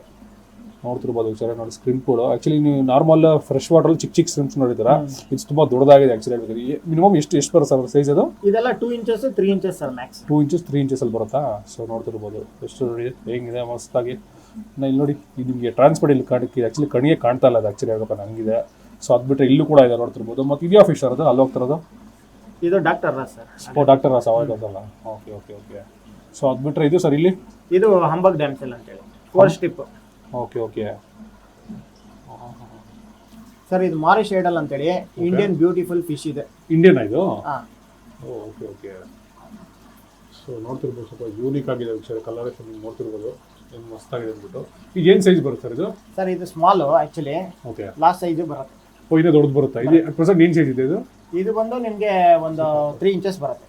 ನೋಡ್ತಿರ್ಬೋದು ಸರ್. ನೋಡಿ ಸ್ಕ್ರಿಂಪ್ ಕೂಡ ಆ್ಯಕ್ಚುಲಿ ನೀವು ನಾರ್ಮಲ್ ಫ್ರೆಶ್ ವಾಟರ್ ಚಿಕ್ಕ ಸ್ಕ್ರಿಂಪ್ಸ್ ನೋಡಿದ್ದೀರಾ, ಇದು ತುಂಬ ದೊಡ್ಡದಾಗಿದೆ ಆ್ಯಕ್ಚುಲಿ. ಮಿನಿಮಮ್ ಎಷ್ಟು ಬರುತ್ತೆ ಸರ್ ಸೈಜ್ ಅದು? ಇದೆಲ್ಲ 2 inches 3 inches sir Max. 2 inches 3 inches ಅಲ್ಲಿ ಬರುತ್ತಾ? ಸೊ ನೋಡ್ತಿರ್ಬೋದು ಎಷ್ಟು ನೋಡಿ ಹೆಂಗಿದೆ ಮಸ್ತಾಗಿ. ಇಲ್ಲಿ ನೋಡಿ ಇದು ನಿಮಗೆ ಟ್ರಾನ್ಸ್ಪೋರ್ಟ್ ಇಲ್ಲಿ ಕಾಣಕ್ಕೆ ಆ್ಯಕ್ಚುಲಿ ಕಣಿಗೆ ಕಾಣ್ತಾ ಇಲ್ಲ ಅದು ಆ್ಯಕ್ಚುಲಿ ಆಗಪ್ಪ ನಂಗಿದೆ. ಸೊ ಅದು ಬಿಟ್ಟರೆ ಇಲ್ಲೂ ಕೂಡ ಇದೆ ನೋಡ್ತಿರ್ಬೋದು. ಮತ್ತು ಇದೆಯಾ ಫಿಶ್ ಅದು ಅಲ್ಲಿ ಹೋಗ್ತಿರೋದು? ಇದು doctor wrasse sir. Oh doctor wrasse ಅವಾಗಲ್ಲ. Okay okay okay. ಸೊ ಅದು ಬಿಟ್ಟರೆ ಇದು ಸರ್ ಇಲ್ಲಿ ಇದು ಹಂಬಗ್ ಡ್ಯಾಮ್ಸೆಲ್ ಅಂತೇಳಿ 4 ಸ್ಟಿಪ್. ಓಕೆ ಓಕೆ ಸರ್ ಇದು ಮಾರಿ ಶೇಡಲ್ ಅಂತೇಳಿ ಇಂಡಿಯನ್ ಬ್ಯೂಟಿಫುಲ್ ಫಿಶ್ ಇದೆ. ಇಂಡಿಯನ್ ಇದು? Okay okay. ಸೊ ನೋಡ್ತಿರ್ಬೋದು ಸ್ವಲ್ಪ ಯೂನಿಕ್ ಆಗಿದೆ ಸರ್, ಕಲರೇಷನ್ ನೋಡ್ತಿರ್ಬೋದು ಏನು ಮಸ್ತಾಗಿದೆ ಅಂದ್ಬಿಟ್ಟು. ಈಗ ಏನು ಸೈಜ್ ಬರುತ್ತೆ ಸರ್ ಇದು? ಸರ್ ಇದು small actually. Okay last size ಬರುತ್ತೆ. ಓ ಇನ್ನೂ ದೊಡ್ಡದು ಬರುತ್ತೆ. ಇದು ಅಟ್ ಪ್ರೆಸೆಂಟ್ ಏನು ಸೈಜ್ ಇದೆ ಇದು? ಇದು ಬಂದು ನಿಮಗೆ ಒಂದು 3 ಇಂಚಸ್ ಬರುತ್ತೆ.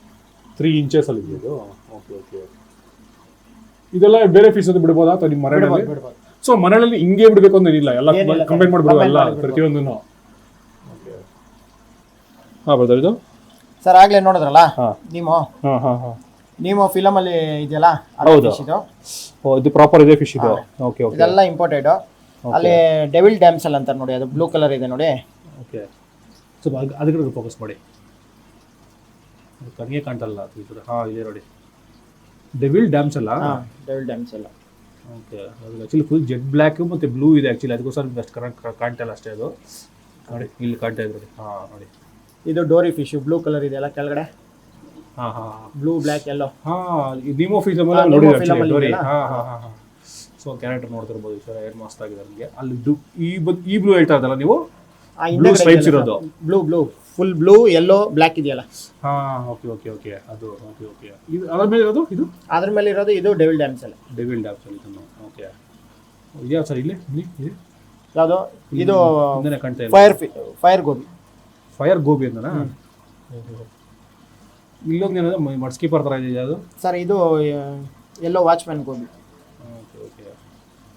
3 ಇಂಚಸ್ ಅಲ್ಲಿ ಇದೆ ಇದು? Okay okay. ಇದೆಲ್ಲ ಬೇರೆ ಫಿಶ್ ಅದು ಬಿಡ್ಬೋದಾ ಅಥವಾ ನಿಮ್ಮ ಮನೆಯಲ್ಲಿ? ಬಿಡ್ಬೋದು. ಸೊ ಮನೆಯಲ್ಲಿ ಹಿಂಗೆ ಬಿಡಬೇಕು ಅಂತ ಏನಿಲ್ಲ, ಎಲ್ಲ ಕಂಬೈನ್ ಮಾಡಿಬಿಡುವ ಎಲ್ಲ ಪ್ರತಿಯೊಂದನ್ನು. ಓಕೆ ಹಾಂ ಬರ್ತಾರೆ ಇದು ಸರ್. ಆಗಲೇ ನೋಡಿದ್ರಲ್ಲ ನೀಮೋ? ಹಾಂ ಹಾಂ ಹಾಂ ನೀಮೋ ಫಿಲಮ್ ಅಲ್ಲಿ ಇದೆಯಲ್ಲ, ಹೌದು. ಇದು ಓ ಇದು ಪ್ರಾಪರ್ ಇದೆ ಫಿಶ್ ಇದು? Okay okay. ಇದೆಲ್ಲ ಇಂಪೋರ್ಟೆಡ್. ಅಲ್ಲಿ ಡೆವಿಲ್ ಡ್ಯಾಮ್ಸೆಲ್ ಅಂತ ನೋಡಿ, ಅದು ಬ್ಲೂ ಕಲರ್ ಇದೆ ನೋಡಿ. ಓಕೆ ಸ್ವಲ್ಪ ಅದಕ್ಕೆ ಫೋಕಸ್ ಮಾಡಿ, ಕಣ್ಣಿಗೆ ಕಾಣ್ತಲ್ಲ. ಹಾಂ ಇದೆ ನೋಡಿ ಡೆವಿಲ್ ಡ್ಯಾಮ್ಸೆಲ್. ಡೆವಿಲ್ ಡ್ಯಾಮ್ಸೆಲ್. ಓಕೆ ಅದು ಆ್ಯಕ್ಚುಲಿ ಫುಲ್ ಜೆಟ್ ಬ್ಲ್ಯಾಕ್ ಮತ್ತು ಬ್ಲೂ ಇದೆ ಆ್ಯಕ್ಚುಲಿ, ಅದಕ್ಕೋಸ್ಕರ ನಿಮ್ಗೆ ಅಷ್ಟು ಕರೆಕ್ಟ್ ಕಾಣ್ತಾ ಇಲ್ಲ ಅಷ್ಟೇ. ಅದು ನೋಡಿ ಇಲ್ಲಿ ಕಾಣ್ತಾ ಇದೆ ನೋಡಿ. ಹಾಂ ನೋಡಿ ಇದು ಡೋರಿ ಫಿಶ್ ಬ್ಲೂ ಕಲರ್ ಇದೆಯಲ್ಲ ಕೆಳಗಡೆ. ಹಾಂ ಹಾಂ ಬ್ಲೂ ಬ್ಲ್ಯಾಕ್ ಎಲ್ಲೋ. ಹಾಂ ನೀಮೋ ಫಿಶ್ ನೋಡಿ ಡೋರಿ. ಹಾಂ ಹಾಂ ಹಾಂ ಹಾಂ. ಸೊ ಕ್ಯಾರೆಕ್ಟರ್ ನೋಡ್ತಿರ್ಬೋದು ಸರ್, ಏನು ಮಸ್ತ್ ಆಗಿದೆ ನಮಗೆ. ಅಲ್ಲಿ ಈ ಬ್ಲೂ ಹೇಳ್ತಾ ಇದ್ದಲ್ಲ ನೀವು? ಬ್ಲೂ ಸ್ಟ್ರೈಪ್ಸ್ ಇರೋದು? Blue full blue yellow black ಇದೆಯಲ್ಲ. ಹಾಂ ಓಕೆ ಓಕೆ ಓಕೆ. ಅದು ಓಕೆ ಓಕೆ. ಇದು ಅದ್ರ ಮೇಲೆ ಇರೋದು? ಇದು ಅದ್ರ ಮೇಲೆ ಇರೋದು ಇದು ಡೆವಿಲ್ ಡ್ಯಾಮ್ಸೆಲ್. ಡೆವಿಲ್ ಡ್ಯಾಮ್ಸೆಲ್ ಇದನ್ನು. ಓಕೆ ಇದೆಯಾ ಸರ್ ಇಲ್ಲಿ? ಇಲ್ಲಿ ಯಾವುದು? ಇದು ಕಾಣ್ತಾ ಇಲ್ಲ. ಫೈರ್ ಗೋಬಿ. ಫೈರ್ ಗೋಬಿ ಅಂತನಾ? ಇಲ್ಲೊಂದು ಏನದು ಮಡ್ಸ್ಕೀಪರ್ ಥರ ಇದೆ ಅದು? ಸರ್ ಇದು yellow watchman goby. Okay okay.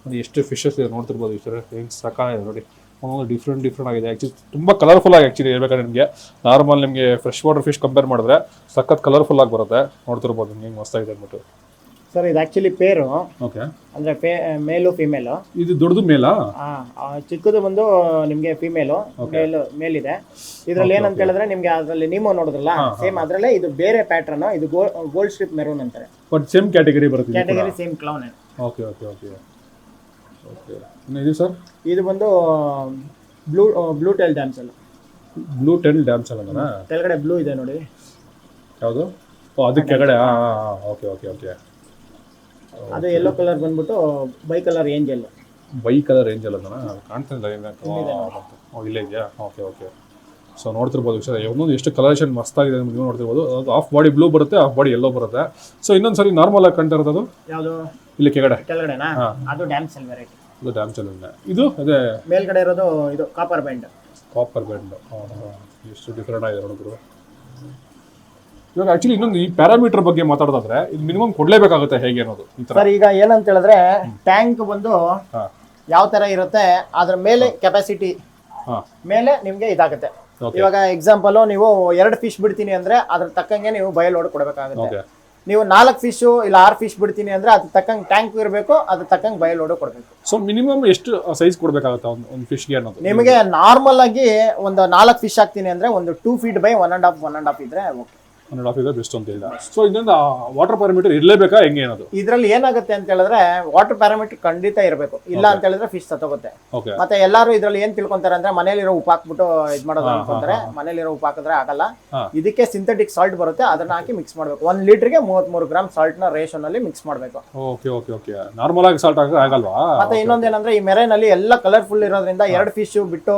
ನೋಡಿ ಎಷ್ಟು ಫಿಶಸ್ ಇದೆ ನೋಡ್ತಿರ್ಬೋದು ಸರ್, ಹೆಂಗೆ ಸಾಕಾಗಿದೆ ನೋಡಿ. ಒಂದೊಂದು ಡಿಫ್ರೆಂಟ್ ಆಗಿದೆ ಆ್ಯಕ್ಚುಲಿ, ತುಂಬ ಕಲರ್ಫುಲ್ ಆಗಿ ಆ್ಯಕ್ಚುಲಿ ಹೇಳ್ಬೇಕಾದ್ರೆ ನಿಮಗೆ ನಾರ್ಮಲ್ ನಿಮಗೆ ಫ್ರೆಶ್ ವಾಟರ್ ಫಿಶ್ ಕಂಪೇರ್ ಮಾಡಿದ್ರೆ ಸಖತ್ ಕಲರ್ಫುಲ್ ಆಗಿ ಬರುತ್ತೆ ನೋಡ್ತಿರ್ಬೋದು. ನಿಮ್ಗೆ ಹೆಂಗೆ ಮಸ್ತಾಗಿದೆ ಅಂದ್ಬಿಟ್ಟು. ಸರ್ ಇದು ಆ್ಯಕ್ಚುಲಿ ಪೇರು. ಓಕೆ. ಅಂದರೆ ಮೇಲು ಫಿಮೇಲು. ಇದು ದೊಡ್ಡದು ಮೇಲಾ? ಚಿಕ್ಕದು ಬಂದು ನಿಮಗೆ ಫಿಮೇಲು, ಮೇಲಿದೆ. ಇದರಲ್ಲಿ ಏನಂತ ಹೇಳಿದ್ರೆ ನಿಮಗೆ ಅದರಲ್ಲಿ ನೀಮೋ ನೋಡಿದ್ರಲ್ಲ ಸೇಮ್ ಅದರಲ್ಲೇ ಇದು ಬೇರೆ ಪ್ಯಾಟ್ರನ್. ಇದು ಗೋಲ್ಡ್ ಸ್ಟ್ರಿಪ್ ಮೆರೂನ್ ಅಂತಾರೆ. ಬಟ್ ಸೇಮ್ ಕ್ಯಾಟಗರಿ ಬರುತ್ತೆ. Category same clown. Okay okay okay okay. ಇದು ಸರ್ ಇದು ಬಂದು ಬ್ಲೂ ಟೈಲ್ ಡ್ಯಾಮ್ಸೆಲ್. ಬ್ಲೂ ಟೈಲ್ ಡ್ಯಾಮ್ಸೆಲ್ ಅಲ್ಲ? ಕೆಳಗಡೆ ಬ್ಲೂ ಇದೆ ನೋಡಿ. ಯಾವುದು? ಓ ಅದಕ್ಕೆ ಕೆಳಗಡೆ. ಹಾಂ ಓಕೆ ಓಕೆ ಓಕೆ. ಅದು ಯೆಲ್ಲೋ ಕಲರ್ ಬಂದ್ಬಿಟ್ಟು by colour angel. By colour angel ಅದನ್ನ ಕಾಣ್ತಾ ಇಲ್ಲ. ಓ ಇಲ್ಲೇ ಇದೆಯಾ? Okay okay. ಸೊ ನೋಡ್ತಿರ್ಬೋದು ಸರ್, ಒಂದೊಂದು ಎಷ್ಟು ಕಲರೇಷನ್ ಮಸ್ತಾಗಿದೆ ನೀವು ನೋಡ್ತಿರ್ಬೋದು. ಅದು ಆಫ್ ಬಾಡಿ ಬ್ಲೂ ಬರುತ್ತೆ, ಆಫ್ ಬಾಡಿ ಎಲ್ಲೋ ಬರುತ್ತೆ. ಸೊ ಇನ್ನೊಂದು ಸರಿ ನಾರ್ಮಲ್ ಆಗಿ ಕಾಣ್ತಾ ಇರೋದು ಯಾವುದು? ಇಲ್ಲಿ ಕೆಳಗಡೆನಾ? ಅದು ಡ್ಯಾಮ್ಸೆಲ್ ವೆರೈಟಿ. ಇದು ಡ್ಯಾಮ್ಸೆಲ್. ಇದು ಅದೇ ಮೇಲ್ಗಡೆ ಇರೋದು ಇದು ಕಾಪರ್ ಬ್ಯಾಂಡ್. ಎಷ್ಟು ಡಿಫ್ರೆಂಟ್ ಆಗಿದೆ ನೋಡಿದ್ರು. ಇವಾಗ ಆಕ್ಚುಲಿ ಇನ್ನೊಂದು ಈ ಪ್ಯಾರಾಮೀಟರ್ ಬಗ್ಗೆ ಮಾತಾಡೋದಾದ್ರೆ ಇದು ಮಿನಿಮಮ್ ಕೊಡ್ಲೇಬೇಕಾಗುತ್ತೆ ಹೇಗೆ ಅನ್ನೋದು ಈ ತರ. ಸರ್ ಈಗ ಏನಂತ ಹೇಳಿದ್ರೆ ಟ್ಯಾಂಕ್ ಬಂದು ಯಾವ ತರ ಇರುತ್ತೆ ಅದ್ರ ಮೇಲೆ ಕೆಪಾಸಿಟಿ ಮೇಲೆ ನಿಮ್ಗೆ ಇದಾಗುತ್ತೆ. ಇವಾಗ ಎಕ್ಸಾಂಪಲ್ ನೀವು 2 ಫಿಶ್ ಬಿಡ್ತೀನಿ ಅಂದ್ರೆ ಅದ್ರ ತಕ್ಕಂಗೆ ನೀವು ಬಯಲ್ ಲೋಡ್ ಕೊಡಬೇಕಾಗುತ್ತೆ. ಓಕೆ ನೀವು 4 ಫಿಶ್ ಇಲ್ಲ 6 ಫಿಶ್ ಬಿಡ್ತೀನಿ ಅಂದ್ರೆ ಅದ್ರ ತಕ್ಕಂಗೆ ಟ್ಯಾಂಕ್ ಇರಬೇಕು, ಅದ್ರ ತಕ್ಕಂಗೆ ಬಯಲ್ ಲೋಡ್ ಕೊಡಬೇಕು. ಸೊ ಮಿನಿಮಮ್ ಎಷ್ಟು ಸೈಜ್ ಕೊಡ್ಬೇಕಾಗುತ್ತೆ ಒಂದು ಫಿಶ್ಗೆ ಅನ್ನೋದು? ನಿಮಗೆ ನಾರ್ಮಲ್ ಆಗಿ ಒಂದು 4 ಫಿಶ್ ಹಾಕ್ತೀನಿ ಅಂದ್ರೆ ಒಂದು 2 feet by 1.5 ಇದ್ರೆ ಓಕೆ. 1.5 ಇದೆ ಬೆಸ್ಟ್ ಅಂತ ಹೇಳಿದ. ಸೊ ಇನ್ನೊಂದು ವಾಟರ್ ಪ್ಯಾರಾಮೀಟರ್ ಇರಲೇಬೇಕಾ ಹೆಂಗೆ ಏನದು? ಇದ್ರಲ್ಲಿ ಏನಾಗುತ್ತೆ ಅಂತ ಹೇಳಿದ್ರೆ ವಾಟರ್ ಪ್ಯಾರಾಮೀಟರ್ ಖಂಡಿತ ಇರಬೇಕು, ಇಲ್ಲ ಅಂತ ಹೇಳಿದ್ರೆ ಫಿಶ್ ಸತ್ತೋಗುತ್ತೆ. ಓಕೆ. ಮತ್ತೆ ಎಲ್ಲಾರು ಇದ್ರಲ್ಲಿ ಏನ್ ತಿಳ್ಕೊಂತಾರೆ ಅಂದ್ರೆ ಮನೇಲಿರೋ ಉಪ್ಪು ಹಾಕ್ಬಿಟ್ಟು ಇದ್ ಮಾಡೋದು ಅನ್ಕೊಂತಾರೆ. ಮನೇಲಿರೋ ಉಪ್ಪು ಹಾಕಿದ್ರೆ ಆಗಲ್ಲ. ಇದಕ್ಕೆ ಸಿಂಥೆಟಿಕ್ ಸಾಲ್ಟ್ ಬರುತ್ತೆ, ಅದನ್ನ ಹಾಕಿ ಮಿಕ್ಸ್ ಮಾಡ್ಬೇಕು. 1 ಲೀಟರ್ಗೆ 33 ಗ್ರಾಮ್ ಸಾಲ್ಟ್ ನ ರೇಷನ್ ಅಲ್ಲಿ ಮಿಕ್ಸ್ ಮಾಡ್ಬೇಕು. Okay okay okay. ನಾರ್ಮಲ್ ಆಗಿ ಸಾಲ್ಟ್ ಹಾಕಿದ್ರೆ ಆಗಲ್ವಾ? ಮತ್ತೆ ಇನ್ನೊಂದೇನಂದ್ರೆ ಈ ಮೆರೈನಲ್ಲಿ ಎಲ್ಲ ಕಲರ್ಫುಲ್ ಇರೋದ್ರಿಂದ 2 ಫಿಶ್ ಬಿಟ್ಟು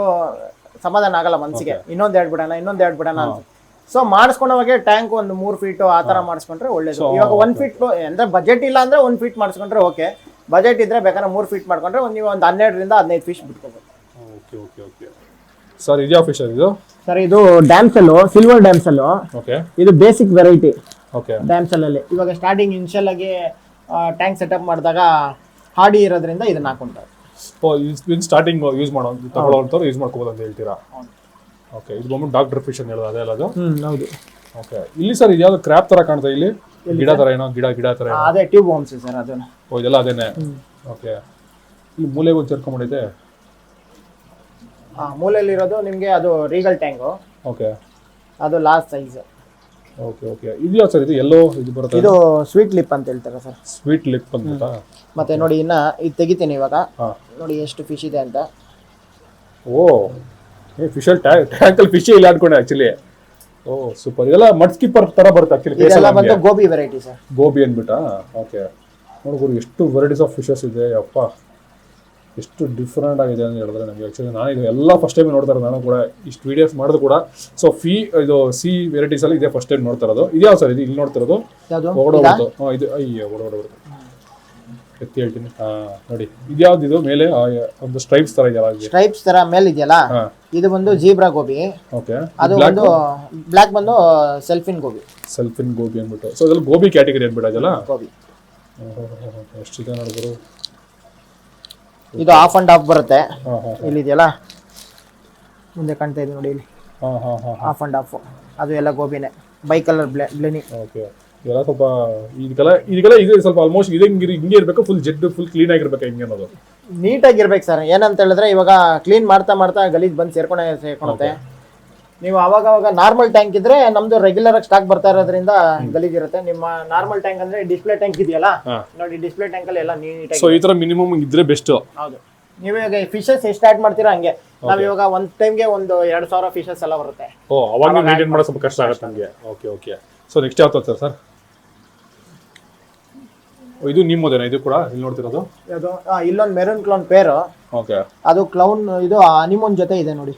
ಸಮಾಧಾನ ಆಗಲ್ಲ ಮನ್ಸಿಗೆ. ಇನ್ನೊಂದ್ 2 ಬಿಡೋಣ ಅಂತ. ಸೊ ಮಾಡಿಸ್ಕೊಂಡವಾಗ ಟ್ಯಾಂಕ್ ಒಂದು 3 feet ಆ ತರ ಮಾಡಿಸ್ಕೊಂಡ್ರೆ ಒಳ್ಳೇದು. ಇವಾಗ 1 feet ಅಂದ್ರೆ ಬಜೆಟ್ ಇಲ್ಲ ಅಂದ್ರೆ 1 feet ಮಾಡಿಸ್ಕೊಂಡ್ರೆ ಓಕೆ. ಬಜೆಟ್ ಇದ್ರೆ ಬೇಕಾದ್ರೆ 3 feet ಮಾಡ್ಕೊಂಡ್ರೆ ನೀವು ಒಂದು 12 ರಿಂದ 15 ಫಿಶ್ ಬಿಟ್ಕೋಬಹುದು. Okay okay okay. ಸರ್ ಇದು ಯಾವ ಫಿಶ್ ಇದು? ಸರ್ ಇದು ಡ್ಯಾಮ್ಸೆಲ್, ಸಿಲ್ವರ್ ಡ್ಯಾಮ್ಸೆಲ್. ಓಕೆ. ಇದು ಬೇಸಿಕ್ ವೆರೈಟಿ. ಓಕೆ. ಡ್ಯಾಮ್ಸೆಲ್ ಅಲ್ಲಿ ಇವಾಗ ಸ್ಟಾರ್ಟಿಂಗ್ ಇನಿಷಿಯಲ್ ಆಗಿ ಟ್ಯಾಂಕ್ ಸೆಟಪ್ ಮಾಡಿದಾಗ ಹಾಡಿ ಇರೋದ್ರಿಂದ ಇದನ್ನ ಹಾಕೊಂತಾರೆ. ಇದು ಸ್ಟಾರ್ಟಿಂಗ್ ಯೂಸ್ ತಗೊಳ್ಳೋಂಥವ್ರು ಯೂಸ್ ಮಾಡ್ಕೋಬಹುದು ಅಂತ ಹೇಳ್ತೀರಾ? ಓಕೆ. ಇದು ಬಂದ್ಬಿಟ್ಟು ಡಾಕ್ಟರ್ ಫಿಶ್ ಅಂತ ಹೇಳೋದು ಅದೇ ಅಲ್ಲ ಅದು? ಹೌದು. ಓಕೆ. ಇಲ್ಲಿ ಸರ್ ಇದು ಯಾವ್ದು ಕ್ರ್ಯಾಪ್ ತರ ಕಾಣ್ತಾ ಇಲ್ಲಿ? ಗಿಡ ತರ ಏನೋ ಗಿಡ ತರ ಏನೋ? ಅದೇ ಟ್ಯೂಬ್ ವಾರ್ಮ್ಸ್ ಸರ್ ಅದನ್ನ. ಓ ಇದೆಲ್ಲ ಅದೇನೆ. ಓಕೆ. ಇಲ್ಲಿ ಮೂಲೆಗೆ ಒಂದು ಸೇರ್ಕೊಂಡ್ಬಿಟ್ಟಿದೆ. ಮೂಲೆಯಲ್ಲಿ ಇರೋದು ನಿಮಗೆ ಅದು ರೀಗಲ್ ಟ್ಯಾಂಕ್. ಓಕೆ. ಅದು ಲಾಸ್ಟ್ ಸೈಜ್. Okay okay. ಇದು ಯಾವ ಸರ್ ಇದು? ಎಲ್ಲೋ ಇದು ಬರುತ್ತೆ. ಇದು ಸ್ವೀಟ್ ಲಿಪ್ ಅಂತ ಹೇಳ್ತಾರೆ ಸರ್. ಸ್ವೀಟ್ ಲಿಪ್ ಅಂತ. ಮತ್ತೆ ನೋಡಿ ಇನ್ನ ಇದು ತೆಗಿತೀನಿ ಇವಾಗ. ನೋಡಿ ಎಷ್ಟು ಫಿಶ್ ಇದೆ ಅಂತ. ಓ ಫಿಶಲ್ ಟ್ಯಾಂಕಲ್ಲಿ ಫಿಶ್ ಇಲ್ಲ ಅನ್ಕೊಂಡೆ ಆಕ್ಚುಲಿ. Oh super. ಇದೆಲ್ಲ ಮಡ್ ಸ್ಕಿಪ್ಪರ್ ತರ ಬರುತ್ತೆ ಆಕ್ಚುಲಿ. ಇದೆಲ್ಲ ಬಂದು ಗೋಬಿ ವೆರೈಟಿ ಸರ್. ಗೋಬಿ ಅಂದ್ಬಿಟ್ಟಾ? ಓಕೆ. ನೋಡ್ಬೋದು ಎಷ್ಟು ವೆರೈಟೀಸ್ ಆಫ್ ಫಿಶಸ್ ಇದೆ. ಅಪ್ಪ ಎಷ್ಟು ಡಿಫ್ರೆಂಟ್ ಆಗಿದೆ ಅಂತ ಹೇಳಿದ್ರೆ ನಮಗೆ ಆಕ್ಚುಲಿ ನಾನು ಇದು ಎಲ್ಲ ಫಸ್ಟ್ ಟೈಮ್ ನೋಡ್ತಾ ಇರೋದು. ನಾನು ಕೂಡ ಇಷ್ಟು ವಿಡಿಯೋಸ್ ಮಾಡಿದ್ರು ಕೂಡ ಸೊ ಇದು ಸಿ ವೆರೈಟೀಸ್ ಅಲ್ಲಿ ಇದೆ ಫಸ್ಟ್ ಟೈಮ್ ನೋಡ್ತಾ ಇರೋದು. ಇದ್ಯಾವ ಸರ್ ಇದು ಇಲ್ಲಿ ನೋಡ್ತಿರೋದು? ಓಡೋದು. ಇದು ಅಯ್ಯ ಓಡೋದು ಎತ್ತಿ ಹೇಳ್ತೀನಿ. ನೋಡಿ ಇದ್ಯಾವ್ದು ಇದು? ಮೇಲೆ ಒಂದು ಸ್ಟ್ರೈಪ್ಸ್ ತರ ಇದೆಯಲ್ಲ? ಸ್ಟ್ರೈಪ್ಸ್ ತರ ಮೇಲೆ ಇದೆಯಲ್ಲ, ಇದು ಒಂದು ಜೀಬ್ರಾ ಗೋಬಿ. ಓಕೆ. ಅದು ಒಂದು ಬ್ಲಾಕ್ ಬಂದು ಸೆಲ್ಫಿನ್ ಗೋಬಿ ಅಂದ್ಬಿಟ್ಟು. ಸೊ ಇದ್ರಲ್ಲಿ ಗೋಬಿ ಕ್ಯಾಟಗರಿ ಅಂದ್ಬಿಟ್ಟು ಇದೆಲ್ಲ ಗೋಬಿ. ಎಷ್ಟಿದೆ ನೋಡಿದ್ರು. ಇದು ಹಾಫ್ ಅಂಡ್ ಹಾಫ್ ಬರುತ್ತೆ. ಇಲ್ಲಿ ಇದೆಯಲ್ಲ ಮುಂದೆ ಕಾಣ್ತಾ ಇದೆ ನೋಡಿ, ಇಲ್ಲಿ ಹಾಫ್ ಅಂಡ್ ಹಾಫ್. ಅದು ಎಲ್ಲ ಗೋಬಿನೇ, ಬೈ ಕಲರ್ ಬ್ಲೆನಿ. ಓಕೆ. ಇದೆಲ್ಲ ಸ್ವಲ್ಪ ಇದಕ್ಕೆಲ್ಲ ಇದು ಸ್ವಲ್ಪ ಆಲ್ಮೋಸ್ಟ್ ಹಿಂಗೆ ಇರಬೇಕು. ಫುಲ್ ಕ್ಲೀನ್ ಆಗಿರ್ಬೇಕು ಹಿಂಗೆ ಅನ್ನೋದು. ನೀಟಾಗಿರ್ಬೇಕು ಸರ್. ಏನಂತ ಹೇಳಿದ್ರೆ ಇವಾಗ ಕ್ಲೀನ್ ಮಾಡ್ತಾ ಗಲೀಜ್ ಬಂದು ಸೇರ್ಕೊಳುತ್ತೆ. ನೀವು ಅವಾಗ ನಾರ್ಮಲ್ ಟ್ಯಾಂಕ್ ಇದ್ರೆ ನಮ್ದು ರೆಗ್ಯುಲರ್ ಆಗಿ ಸ್ಟಾಕ್ ಬರ್ತಾ ಇರೋದ್ರಿಂದ ಗಲೀಜ್ ಇರುತ್ತೆ. ನಿಮ್ಮ ನಾರ್ಮಲ್ ಟ್ಯಾಂಕ್ ಅಂದ್ರೆ ಡಿಸ್ಪ್ಲೇ ಟ್ಯಾಂಕ್ ಇದೆಯಲ್ಲ ನೋಡಿ, ಡಿಸ್ಪ್ಲೇ ಟ್ಯಾಂಕ್ ಅಲ್ಲಿ ಎಲ್ಲ ನೀಟಾಗಿ. ಸೊ ಈ ತರ ಮಿನಿಮಮ್ ಇದ್ರೆ ಬೆಸ್ಟ್. ಹೌದು. ನೀವು ಇವಾಗ ಫಿಶಸ್ ಎಷ್ಟು ಸ್ಟಾರ್ಟ್ ಮಾಡ್ತೀರಾ ಹಂಗೆ. ನಾವ್ ಇವಾಗ ಒಂದ್ ಟೈಮ್ಗೆ ಒಂದು 2000 ಫಿಶಸ್ ಎಲ್ಲ ಬರುತ್ತೆ. ಓ ಅವಾಗ ಮೇಂಟೈನ್ ಮಾಡೋದು ಸ್ವಲ್ಪ ಕಷ್ಟ ಆಗುತ್ತೆ ನಮಗೆ. Okay okay. ಸೊ ನೆಕ್ಸ್ಟ್ ಯಾವ್ದು ಸರ್? ಇದು ನಿಮ್ಮದೇನಾ ಇದು ಕೂಡ ಇಲ್ಲಿ ನೋಡ್ತಿರೋದು? ಯಾವುದು? ಇಲ್ಲೊಂದು ಮೆರೂನ್ ಕ್ಲೌನ್ ಪೇರ್. ಓಕೆ. ಅದು ಕ್ಲೌನ್ ಇದು ಅನಿಮೋನ್ ಜೊತೆ ಇದೆ ನೋಡಿ.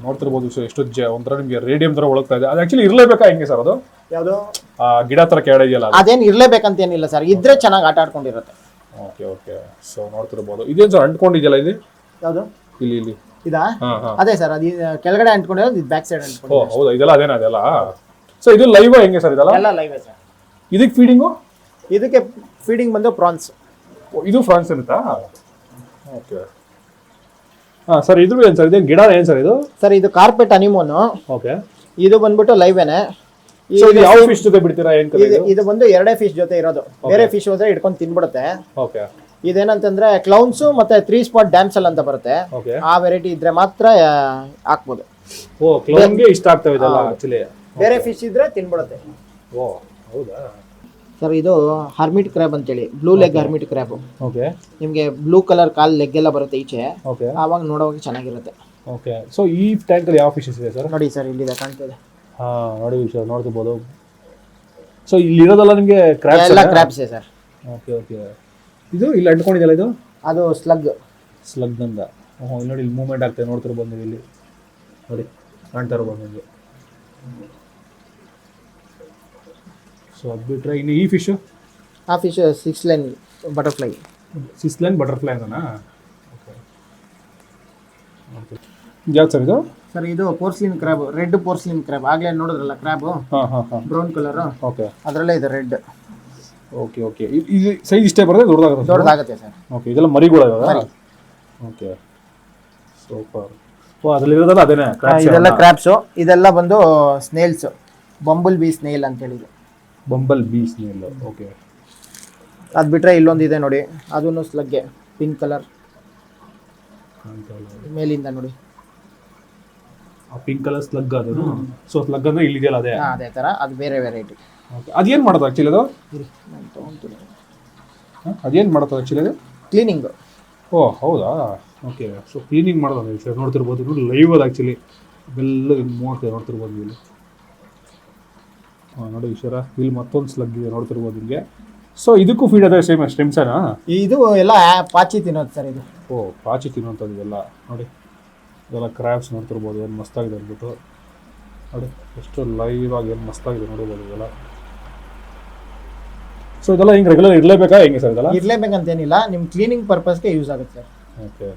ನೋಡ್ತಿರ್ಬೋದು. ಸೊ ಎಷ್ಟು ಒಂಥರ ನಿಮಗೆ ರೇಡಿಯಂ ತರ ಒಳಗ್ತಾ ಇದೆ. ಅದು ಆಕ್ಚುಲಿ ಇರ್ಲೇಬೇಕಾ ಹೆಂಗೆ ಸರ್ ಅದು? ಯಾವುದು? ಗಿಡ ತರ ಕೆಳಗೆ ಇದೆಯಲ್ಲ ಅದೇನು ಇರ್ಲೇಬೇಕಂತ ಏನಿಲ್ಲ ಸರ್, ಇದ್ರೆ ಚೆನ್ನಾಗಿ ಆಟ ಆಡ್ಕೊಂಡಿರುತ್ತೆ. Okay okay. ಸೊ ನೋಡ್ತಿರ್ಬೋದು. ಇದೇನು ಸರ್ ಅಂಟ್ಕೊಂಡಿದೆಯಲ್ಲ ಇದು? ಯಾವುದು? ಇಲ್ಲಿ ಇದಾ? ಅದೇ ಸರ್, ಅದು ಕೆಳಗಡೆ ಅಂಟ್ಕೊಂಡಿರೋದು, ಇದು ಬ್ಯಾಕ್ ಸೈಡ್ ಅಂಟ್ಕೊಂಡಿರೋದು. ಓ ಹೌದಾ? ಇದೆಲ್ಲ ಅದೇನಾ? ಅದೆಲ್ಲ ಸೊ ಇದು ಲೈವ್ ಹೆಂಗೆ ಸರ್? ಇದೆಲ್ಲ ಎಲ್ಲ ಲೈವ್ ಸರ್. ಇದಕ್ಕೆ ಫೀಡಿಂಗು? ಇದಕ್ಕೆ ಫೀಡಿಂಗ್ ಬಂದು ಪ್ರಾನ್ಸ್. ಇದು ಫ್ರಾನ್ಸ್ ಇರುತ್ತಾ? ಓಕೆ. ಸರ್ ಇದು ಏನು ಸರ್? ಇದೇನು ಗಿಡ ಏನು ಸರ್ ಇದು? ಸರ್ ಇದು ಕಾರ್ಪೆಟ್ ಅನಿಮೋನು. ಓಕೆ. ಇದು ಬಂದ್ಬಿಟ್ಟು ಲೈವೇನೆ. ಯಾವ ಫಿಶ್ ಜೊತೆ ಬಿಡ್ತೀರಾ? ಇದು ಬಂದು 2 ಫಿಶ್ ಜೊತೆ ಇರೋದು. ಬೇರೆ ಫಿಶ್ ಹೋದ್ರೆ ಇಟ್ಕೊಂಡು ತಿನ್ಬಿಡುತ್ತೆ. ಓಕೆ. ಇದೇನಂತಂದ್ರೆ ಕ್ಲೌನ್ಸ್ ಮತ್ತೆ 3 spot ಡ್ಯಾಮ್ಸೆಲ್ ಅಂತ ಬರುತ್ತೆ. ಆ ವೆರೈಟಿ ಇದ್ರೆ ಮಾತ್ರ ಹಾಕ್ಬೋದು. ಓ ಕ್ಲೌನ್ಗೆ ಇಷ್ಟ ಆಗ್ತವೆ ಇದೆಲ್ಲ ಆಕ್ಚುಲಿ. ಬೇರೆ ಫಿಶ್ ಇದ್ರೆ ತಿನ್ಬಿಡುತ್ತೆ. ಓ ಹೌದಾ? ಸರ್ ಇದು ಹರ್ಮಿಟ್ ಕ್ರ್ಯಾಬ್ ಅಂತೇಳಿ, blue leg hermit crab. Okay. ನಿಮಗೆ ಬ್ಲೂ ಕಲರ್ ಕಾಲ್ ಲೆಗ್ ಎಲ್ಲ ಬರುತ್ತೆ ಈಚೆ. ಓಕೆ. ಆವಾಗ ನೋಡೋಕೆ ಚೆನ್ನಾಗಿರುತ್ತೆ. ಓಕೆ. ಸೊ ಈ ಟ್ಯಾಂಕ್ ಅಲ್ಲಿ ಯಾವ ಫಿಶಸ್ ಇದೆ ಸರ್? ನೋಡಿ ಸರ್, ಇಲ್ಲಿದೆ ಕಾಣ್ತಿದೆ. ನೋಡಿ ಸರ್, ನೋಡ್ತಿರ್ಬೋದು. ಸೊ ಇಲ್ಲಿ ಇರೋದಲ್ಲ ನಿಮಗೆ ಕ್ರ್ಯಾಬ್ಸ್? ಎಲ್ಲ ಕ್ರ್ಯಾಬ್ಸ್ ಸರ್. Okay okay. ಇದು ಇಲ್ಲಿ ಅಂಟ್ಕೊಂಡಿದೆಯಲ್ಲ ಇದು? ಅದು ಸ್ಲಗ್ ನಂದ. ಇಲ್ಲಿ ನೋಡಿ, ಇಲ್ಲಿ ಮೂವ್ಮೆಂಟ್ ಆಗ್ತದೆ ನೋಡ್ತಿರ್ಬೋದು ನೀವು. ಇಲ್ಲಿ ನೋಡಿ ಕಾಣ್ತಾ ಇರ್ಬೋದು ನಿಮಗೆ. ಸೊ ಅದು ಬಿಟ್ಟರೆ ಇನ್ನು ಈ ಫಿಶ್? ಆ fish 6 line butterfly. 6 line butterfly ಅಂದನಾ? ಓಕೆ. ಯಾವ್ದು ಸರ್ ಇದು? ಸರ್ ಇದು porcelain crab, red porcelain crab. ಆಗಲೇ ನೋಡಿದ್ರಲ್ಲ ಕ್ರ್ಯಾಬ್ ಬ್ರೌನ್ ಕಲರ್. ಓಕೆ. ಅದರಲ್ಲೇ ಇದೆ ರೆಡ್. Okay okay. ಇದು ಸೈಜ್ ಇಷ್ಟೇ ಬರುತ್ತೆ? ದೊಡ್ಡದಾಗುತ್ತೆ ಸರ್. ಓಕೆ. ಇದೆಲ್ಲ ಮರಿಗಳು ಇದಾವೆ? Okay super. ಓ ಅದ್ರಲ್ಲಿ ಇರೋದಲ್ಲ ಅದೇನೆ ಇದೆಲ್ಲ ಕ್ರಾಪ್ಸು, ಇದೆಲ್ಲ ಬಂದು ಸ್ನೇಲ್ಸ್, ಬಂಬಲ್ ಬಿ ಸ್ನೇಲ್ ಅಂತ ಹೇಳಿದ್ರು. Bumble bee snail. ಓಕೆ. ಅದು ಬಿಟ್ರೆ ಇಲ್ಲೊಂದಿದೆ ನೋಡಿ, ಅದನ್ನು ಸ್ಲಗ್ಗೆ ಪಿಂಕ್ ಕಲರ್ ಮೇಲಿಂದ ನೋಡಿ, ಪಿಂಕ್ ಕಲರ್ ಸ್ಲಗ್ ಅದು. ಸೊ ಸ್ಲಗ್ ಅಂದ್ರೆ ಇಲ್ಲಿ ಇದೆಯಲ್ಲ ಅದೇ ಅದೇ ತರ, ಅದು ಬೇರೆ ವೆರೈಟಿ. ಓಕೆ. ಅದೇನ್ ಮಾಡೋದು ಆಕ್ಚುಲಿ ಅದು? ಅದೇನ್ ಮಾಡೋದು ಆಕ್ಚುಲಿ ಅದು? ಕ್ಲೀನಿಂಗ್. ಓ ಹೌದಾ. ಓಕೆ. ಸೊ ಕ್ಲೀನಿಂಗ್ ಮಾಡೋದು ವಿಷಯ ನೋಡ್ತಿರ್ಬೋದು. ನೋಡಿ ಲೈವ್ ಅದು ಆಕ್ಚುಲಿ ಬೆಲ್ಲ ಮೂವತ್ತೆ ನೋಡ್ತಿರ್ಬೋದು ಇಲ್ಲಿ. ನೋಡಿ ವಿಷಯ ಇಲ್ಲಿ ಮತ್ತೊಂದು ಸ್ಲಗ್ ಇದೆ ನೋಡ್ತಿರ್ಬೋದು ನಿಮಗೆ. ಸೊ ಇದಕ್ಕೂ ಫೀಡ್ ಅದೇ ಸೇಮ್ ಸ್ಟೆಮ್ಸನಾ? ಇದು ಎಲ್ಲ ಪಾಚಿ ತಿನ್ನೋದು ಸರ್ ಇದು. ಓ ಪಾಚಿ ತಿನ್ನೋಂಥದ್ದು ಇದೆಲ್ಲ ನೋಡಿ, ಇದೆಲ್ಲ ಕ್ರ್ಯಾಬ್ಸ್ ನೋಡ್ತಿರ್ಬೋದು ಏನು ಮಸ್ತಾಗಿದೆ ಅಂದ್ಬಿಟ್ಟು. ನೋಡಿ ಎಷ್ಟು ಲೈವ್ ಆಗಿ ಏನು ಮಸ್ತಾಗಿದೆ ನೋಡ್ಬೋದು ಇದೆಲ್ಲ. ಸೊ ಇದೆಲ್ಲ ಹಿಂಗೆ ರೆಗ್ಯುಲರ್ ಇರಲೇಬೇಕಾ ಹೆಂಗೆ ಸರ್? ಇದೆಲ್ಲ ಇರಲೇಬೇಕಂತೇನಿಲ್ಲ, ನಿಮ್ಮ ಕ್ಲೀನಿಂಗ್ ಪರ್ಪಸ್ಗೆ ಯೂಸ್ ಆಗುತ್ತೆ ಸರ್. ಓಕೆ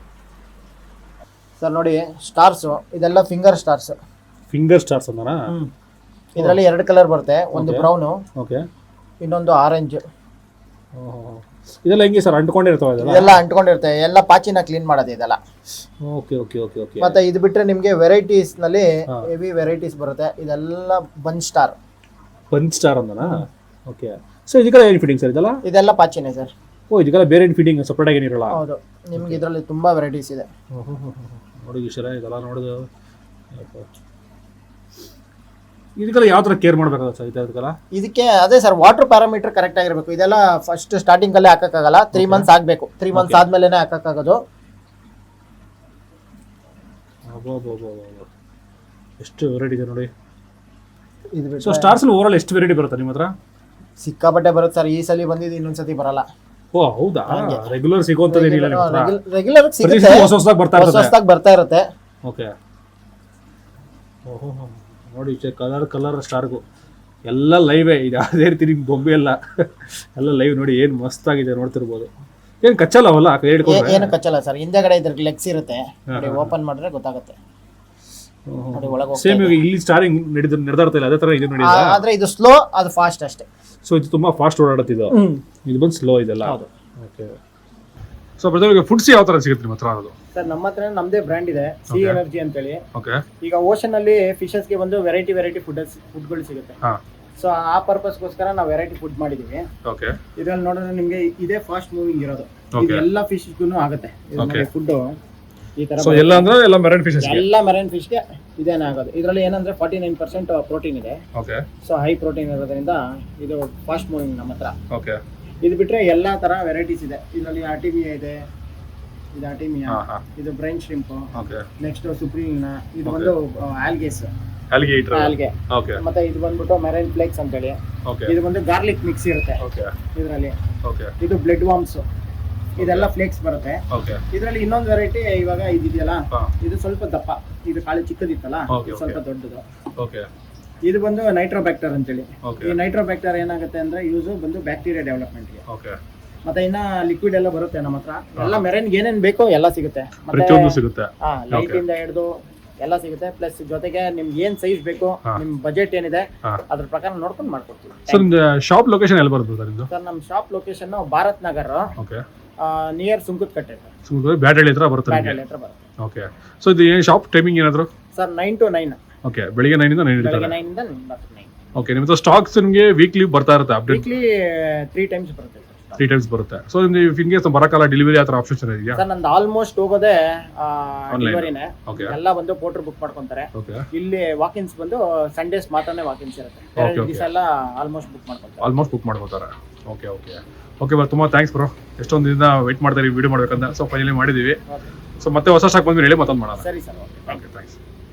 ಸರ್ ನೋಡಿ ಸ್ಟಾರ್ಸು, ಇದೆಲ್ಲ ಫಿಂಗರ್ ಸ್ಟಾರ್ಸ್. ಫಿಂಗರ್ ಸ್ಟಾರ್ಸ್ ಅಂತಾನಾ? ಇದರಲ್ಲಿ 2 ಕಲರ್ ಬರುತ್ತೆ, ಒಂದು ಬ್ರೌನು, ಓಕೆ, ಇನ್ನೊಂದು ಆರೆಂಜ್. ಇದೆಲ್ಲ ಹೆಂಗೆ ಸರ್ ಅಂಟ್ಕೊಂಡಿರ್ತಾವೆ? ಇದೆಲ್ಲ ಅಂಟ್ಕೊಂಡಿರುತ್ತೆ, ಎಲ್ಲ ಪಾಚಿನ ಕ್ಲೀನ್ ಮಾಡೋದು ಇದೆಲ್ಲ. Okay okay okay okay. ಮತ್ತೆ ಇದು ಬಿಟ್ಟರೆ ನಿಮಗೆ ವೆರೈಟೀಸ್ ನಲ್ಲಿ ಹೆವಿ ವೆರೈಟೀಸ್ ಬರುತ್ತೆ. ಇದೆಲ್ಲ ಬನ್ ಸ್ಟಾರ್. ಬನ್ ಸ್ಟಾರ್ ಅಂದನಾ? ಓಕೆ. ಸೊ ಇದಕ್ಕೆಲ್ಲ ಏನು ಫಿಟ್ಟಿಂಗ್ ಸರ್ ಇದೆಲ್ಲ? ಇದೆಲ್ಲ ಪಾಚಿನೇ ಸರ್. ಓ ಇದಕ್ಕೆಲ್ಲ ಬೇರೆ ಏನು ಫಿಟ್ಟಿಂಗ್ ಸಪ್ರೇಟ್ ಆಗಿ ಏನಿರಲ್ಲ? ಹೌದು, ನಿಮ್ಗೆ ಇದರಲ್ಲಿ ತುಂಬಾ ವೆರೈಟೀಸ್ ಇದೆ. ನೋಡಿ ಈಶ್ವರ ಇದೆಲ್ಲ ನೋಡಿದು ಇದಕ್ಕೆಲ್ಲ ಯಾವ ಥರ ಕೇರ್ ಮಾಡಬೇಕಾಗುತ್ತೆ ಸರ್ ಇದಕ್ಕೆಲ್ಲ? ಇದಕ್ಕೆ ಅದೇ ಸರ್, ವಾಟರ್ ಪ್ಯಾರಾಮೀಟರ್ ಕರೆಕ್ಟ್ ಆಗಿರಬೇಕು. ಇದೆಲ್ಲ ಫಸ್ಟ್ ಸ್ಟಾರ್ಟಿಂಗ್ ಅಲ್ಲೇ ಹಾಕಕ್ಕಾಗಲ್ಲ, 3 ಮಂತ್ಸ್ ಆಗಬೇಕು. 3 ಮಂತ್ಸ್ ಆದ್ಮೇಲೆ ಹಾಕಕ್ಕಾಗೋದು. ಎಷ್ಟು ವೆರೈಟಿ ಇದೆ ನೋಡಿ. ಇದು ಸೊ ಸ್ಟಾರ್ಸ್ ಅಲ್ಲಿ ಓವರಾಲ್ ಎಷ್ಟು ವೆರೈಟಿ ಬರುತ್ತೆ ನಿಮ್ಮ ಹತ್ರ? ಸಿಕ್ಕಾಪಟ್ಟೆ ಬರುತ್ತೆ ಸರ್. ಈ ಸಲ ಬಂದಿದ್ದು ಇನ್ನೊಂದ್ಸತಿ ಬರಲ್ಲ. ಓ ಹೌದಾ? ರೆಗ್ಯುಲರ್ ಸಿಗೋಂತದೇನಿಲ್ಲ ನಿಮ್ಮ ಹತ್ರ? ರೆಗ್ಯುಲರ್ ಸಿಗುತ್ತೆ, ಹೊಸದಾಗಿ ಬರ್ತಾ ಇರುತ್ತೆ. ಓಕೆ. ಓಹೋ ನೋಡಿ ಕಲರ್ ಸ್ಟಾರ್ಗು ಎಲ್ಲ ಲೈವೇ ಇದೆ. ಅದೇ ರೀತಿ ನಿಮ್ಗೆ ಬೊಂಬೆ ಎಲ್ಲ ಲೈವ್ ನೋಡಿ, ಏನು ಮಸ್ತಾಗಿದೆ ನೋಡ್ತಿರ್ಬೋದು. ಏನು ಕಚ್ಚಲ್ಲ ಅವಲ್ಲ? ಏನು ಕಚ್ಚಲ್ಲ ಸರ್. ಹಿಂದೆಗಡೆ ಇದ್ರ ಲೆಗ್ಸ್ ಇರುತ್ತೆ ನೋಡಿ, ಓಪನ್ ಮಾಡಿದ್ರೆ ಗೊತ್ತಾಗುತ್ತೆ. ಸೇಮ್ ಇಲ್ಲಿ ಸ್ಟಾರಿಂಗ್ ನಡೆದಾಡ್ತಾ ಇಲ್ಲ, ಅದೇ ತರ ಇದು ನೋಡಿ. ಆದ್ರೆ ಇದು ಸ್ಲೋ, ಅದು ಫಾಸ್ಟ್ ಅಷ್ಟೇ. ಸೊ ಇದು ತುಂಬಾ ಫಾಸ್ಟ್ ಓಡಾಡುತ್ತಿದ್ದು, ಇದು ಬಂದು ಸ್ಲೋ ಇದೆಲ್ಲ. ಓಕೆ. ಸೊ ಪ್ರತಿಯೊಬ್ಬರಿಗೆ ಫುಡ್ಸ್ ಯಾವ ತರ ಸಿಗುತ್ತೆ ನಿಮ್ಮ ಹತ್ರ? ಅದು ಸರ್ ನಮ್ಮ ಹತ್ರ ನಮ್ಮದೇ ಬ್ರ್ಯಾಂಡ್ ಇದೆ, ಸಿ ಎನರ್ಜಿ ಅಂತೇಳಿ. ಓಕೆ. ಈಗ ಓಷನ್ ಅಲ್ಲಿ ಫಿಶಸ್ಗೆ ಒಂದು ವೆರೈಟಿ ಫುಡ್ಗಳು ಸಿಗುತ್ತೆ. ಸೊ ಆ ಪರ್ಪಸ್ಗೋಸ್ಕರ ನಾವು ವೆರೈಟಿ ಫುಡ್ ಮಾಡಿದೀವಿ. ಓಕೆ. ಇದ್ರಲ್ಲಿ ನೋಡಿದ್ರೆ ನಿಮ್ಗೆ ಇದೇ ಫಾಸ್ಟ್ ಮೂವಿಂಗ್ ಇರೋದು. ಎಲ್ಲ ಫಿಶ್ಗೂ ಆಗುತ್ತೆ ಫುಡ್ ಈ ತರ. ಸೊ ಎಲ್ಲ ಅಂದ್ರೆ ಎಲ್ಲ ಮೆರೈನ್ ಫಿಶಸ್, ಎಲ್ಲ ಮೆರೈನ್ ಫಿಶ್ಗೆ ಇದೇನೇ ಆಗೋದು. ಇದರಲ್ಲಿ ಏನಂದ್ರೆ 49% ಪ್ರೋಟೀನ್ ಇದೆ. ಓಕೆ. ಸೊ ಹೈ ಪ್ರೋಟೀನ್ ಇರೋದ್ರಿಂದ ಇದು ಫಾಸ್ಟ್ ಮೂವಿಂಗ್ ನಮ್ಮ ಹತ್ರ. ಓಕೆ. ಇದು ಬಿಟ್ರೆ ಎಲ್ಲಾ ತರ ವೆರೈಟೀಸ್ ಇದೆ. ಇದರಲ್ಲಿ ಆರ್ಟಿಮಿಯಾ ಇದೆ, ಇದು ಆರ್ಟಿಮಿಯಾ, ಇದು ಬ್ರೈನ್ ಶ್ರಿಂಪ್, ನೆಕ್ಸ್ಟ್ ಸುಪ್ರೀಮ್, ಇದು ಒಂದು ಆಲ್ಗೆ, ಮತ್ತೆ ಇದು ಬಂದ್ಬಿಟ್ಟು ಮೆರೈನ್ ಫ್ಲೇಕ್ಸ್ ಅಂತ ಹೇಳಿ. ಇದು ಬಂದು ಗಾರ್ಲಿಕ್ ಮಿಕ್ಸ್ ಇರುತ್ತೆ ಇದರಲ್ಲಿ. ಇದು ಬ್ಲಡ್ ವಾರ್ಮ್ಸ್, ಇದೆಲ್ಲ ಫ್ಲೇಕ್ಸ್ ಬರುತ್ತೆ. ಇದರಲ್ಲಿ ಇನ್ನೊಂದು ವೆರೈಟಿ ಇವಾಗ ಇದೆಯಲ್ಲ, ಇದು ಸ್ವಲ್ಪ ದಪ್ಪ, ಇದು ಕಾಳು ಚಿಕ್ಕದಿತ್ತಲ್ಲ, ಸ್ವಲ್ಪ ದೊಡ್ಡದು. ಇದು ಬಂದು ನೈಟ್ರೋಬ್ಯಾಕ್ಟರ್ ಅಂತೇಳಿ. ಈ ನೈಟ್ರೋಬ್ಯಾಕ್ಟರ್ ಏನಾಗುತ್ತೆ ಅಂದ್ರೆ ಯೂಸ್ ಬಂದು ಬ್ಯಾಕ್ಟೀರಿಯಾ ಡೆವಲಪ್ಮೆಂಟ್ಗೆ. ಮತ್ತೆ ಇನ್ನ ಲಿಕ್ವಿಡ್ ಎಲ್ಲ ಬರುತ್ತೆ ನಮ್ಮ ಹತ್ರ. ಎಲ್ಲ ಮೆರೈನ್ಗೆ ಏನೇನ್ ಬೇಕೋ ಎಲ್ಲ ಸಿಗುತ್ತೆ. ಮತ್ತೆ ಲೈಟ್ ಇಂದ ಹಿಡಿದು ಎಲ್ಲ ಸಿಗುತ್ತೆ. ಪ್ಲಸ್ ಜೊತೆಗೆ ನಿಮ್ಗೆ ಏನ್ ಸೈಜ್ ಬೇಕು, ನಿಮ್ ಬಜೆಟ್ ಏನಿದೆ ಅದ್ರ ಪ್ರಕಾರ ನೋಡ್ಕೊಂಡು ಮಾಡ್ಕೊಡ್ತೀವಿ. ಶಾಪ್ ಲೊಕೇಶನ್ ಎಲ್ಲಿ ಬರುತ್ತೆ ಸರ್? ನಮ್ಮ shop location Bharat Nagar, near Sunkadakatte. Byatalli ಹತ್ರ ಬರುತ್ತೆ. ಓಕೆ. ಸೊ ಇದು ಏನು ಶಾಪ್ ಟೈಮಿಂಗ್ ಏನಾದ್ರು ಸರ್? 9 to 9. ಓಕೆ. ಬೆಳಿಗ್ಗೆ 9 ಇಂದ 9 ಇರುತ್ತೆ. 9 ಇಂದ 9. ಓಕೆ. ನಿಮ್ಮ ಹತ್ರ ಸ್ಟಾಕ್ಸ್ ನಿಮಗೆ ವೀಕ್ಲಿ ಬರ್ತಾ ಇರುತ್ತೆ ಅಪ್ಡೇಟ್? ವೀಕ್ಲಿ 3 ಟೈಮ್ಸ್ ಬರುತ್ತೆ. 3 ಟೈಮ್ಸ್ ಬರುತ್ತೆ. ಸೊ ನಿಮ್ಗೆ ಇನ್ ಕೇಸ್ ಬರಕಲ್ಲ ಡೆಲಿವರಿ ಆ ಥರ ಆಪ್ಷನ್ ಇದೆಯಾ ಸರ್? ನಂದು ಆಲ್ಮೋಸ್ಟ್ ಹೋಗೋದೇ ಡೆಲಿವರಿನೇ. ಎಲ್ಲ ಬಂದು ಪೋರ್ಟರ್ ಬುಕ್ ಮಾಡ್ಕೊಂತಾರೆ. ಇಲ್ಲಿ ವಾಕಿನ್ಸ್ ಬಂದು ಸಂಡೇಸ್ ಮಾತ್ರನೇ ವಾಕಿನ್ಸ್ ಇರುತ್ತೆ. ದಿವಸ ಎಲ್ಲ ಆಲ್ಮೋಸ್ಟ್ ಬುಕ್ ಮಾಡ್ಕೊತಾರೆ. ಓಕೆ ಓಕೆ ಓಕೆ ಬರ್, ತುಂಬಾ ಥ್ಯಾಂಕ್ಸ್ ಬ್ರೋ. ಎಷ್ಟೊಂದು ದಿನ ವೇಟ್ ಮಾಡ್ತಾ ಇದೀವಿ ವಿಡಿಯೋ ಮಾಡ್ಬೇಕಂತ. ಸೊ ಫೈನಲಿ ಮಾಡಿದೀವಿ. ಸೊ ಮತ್ತೆ ಹೊಸ ಸ್ಟಾಕ್ ಬಂದ್ಮೇಲೆ ಹೇಳಿ ಮತ್ತೊಂದು ಮಾಡೋಣ. ಸರಿ ಸರ್. Okay thanks.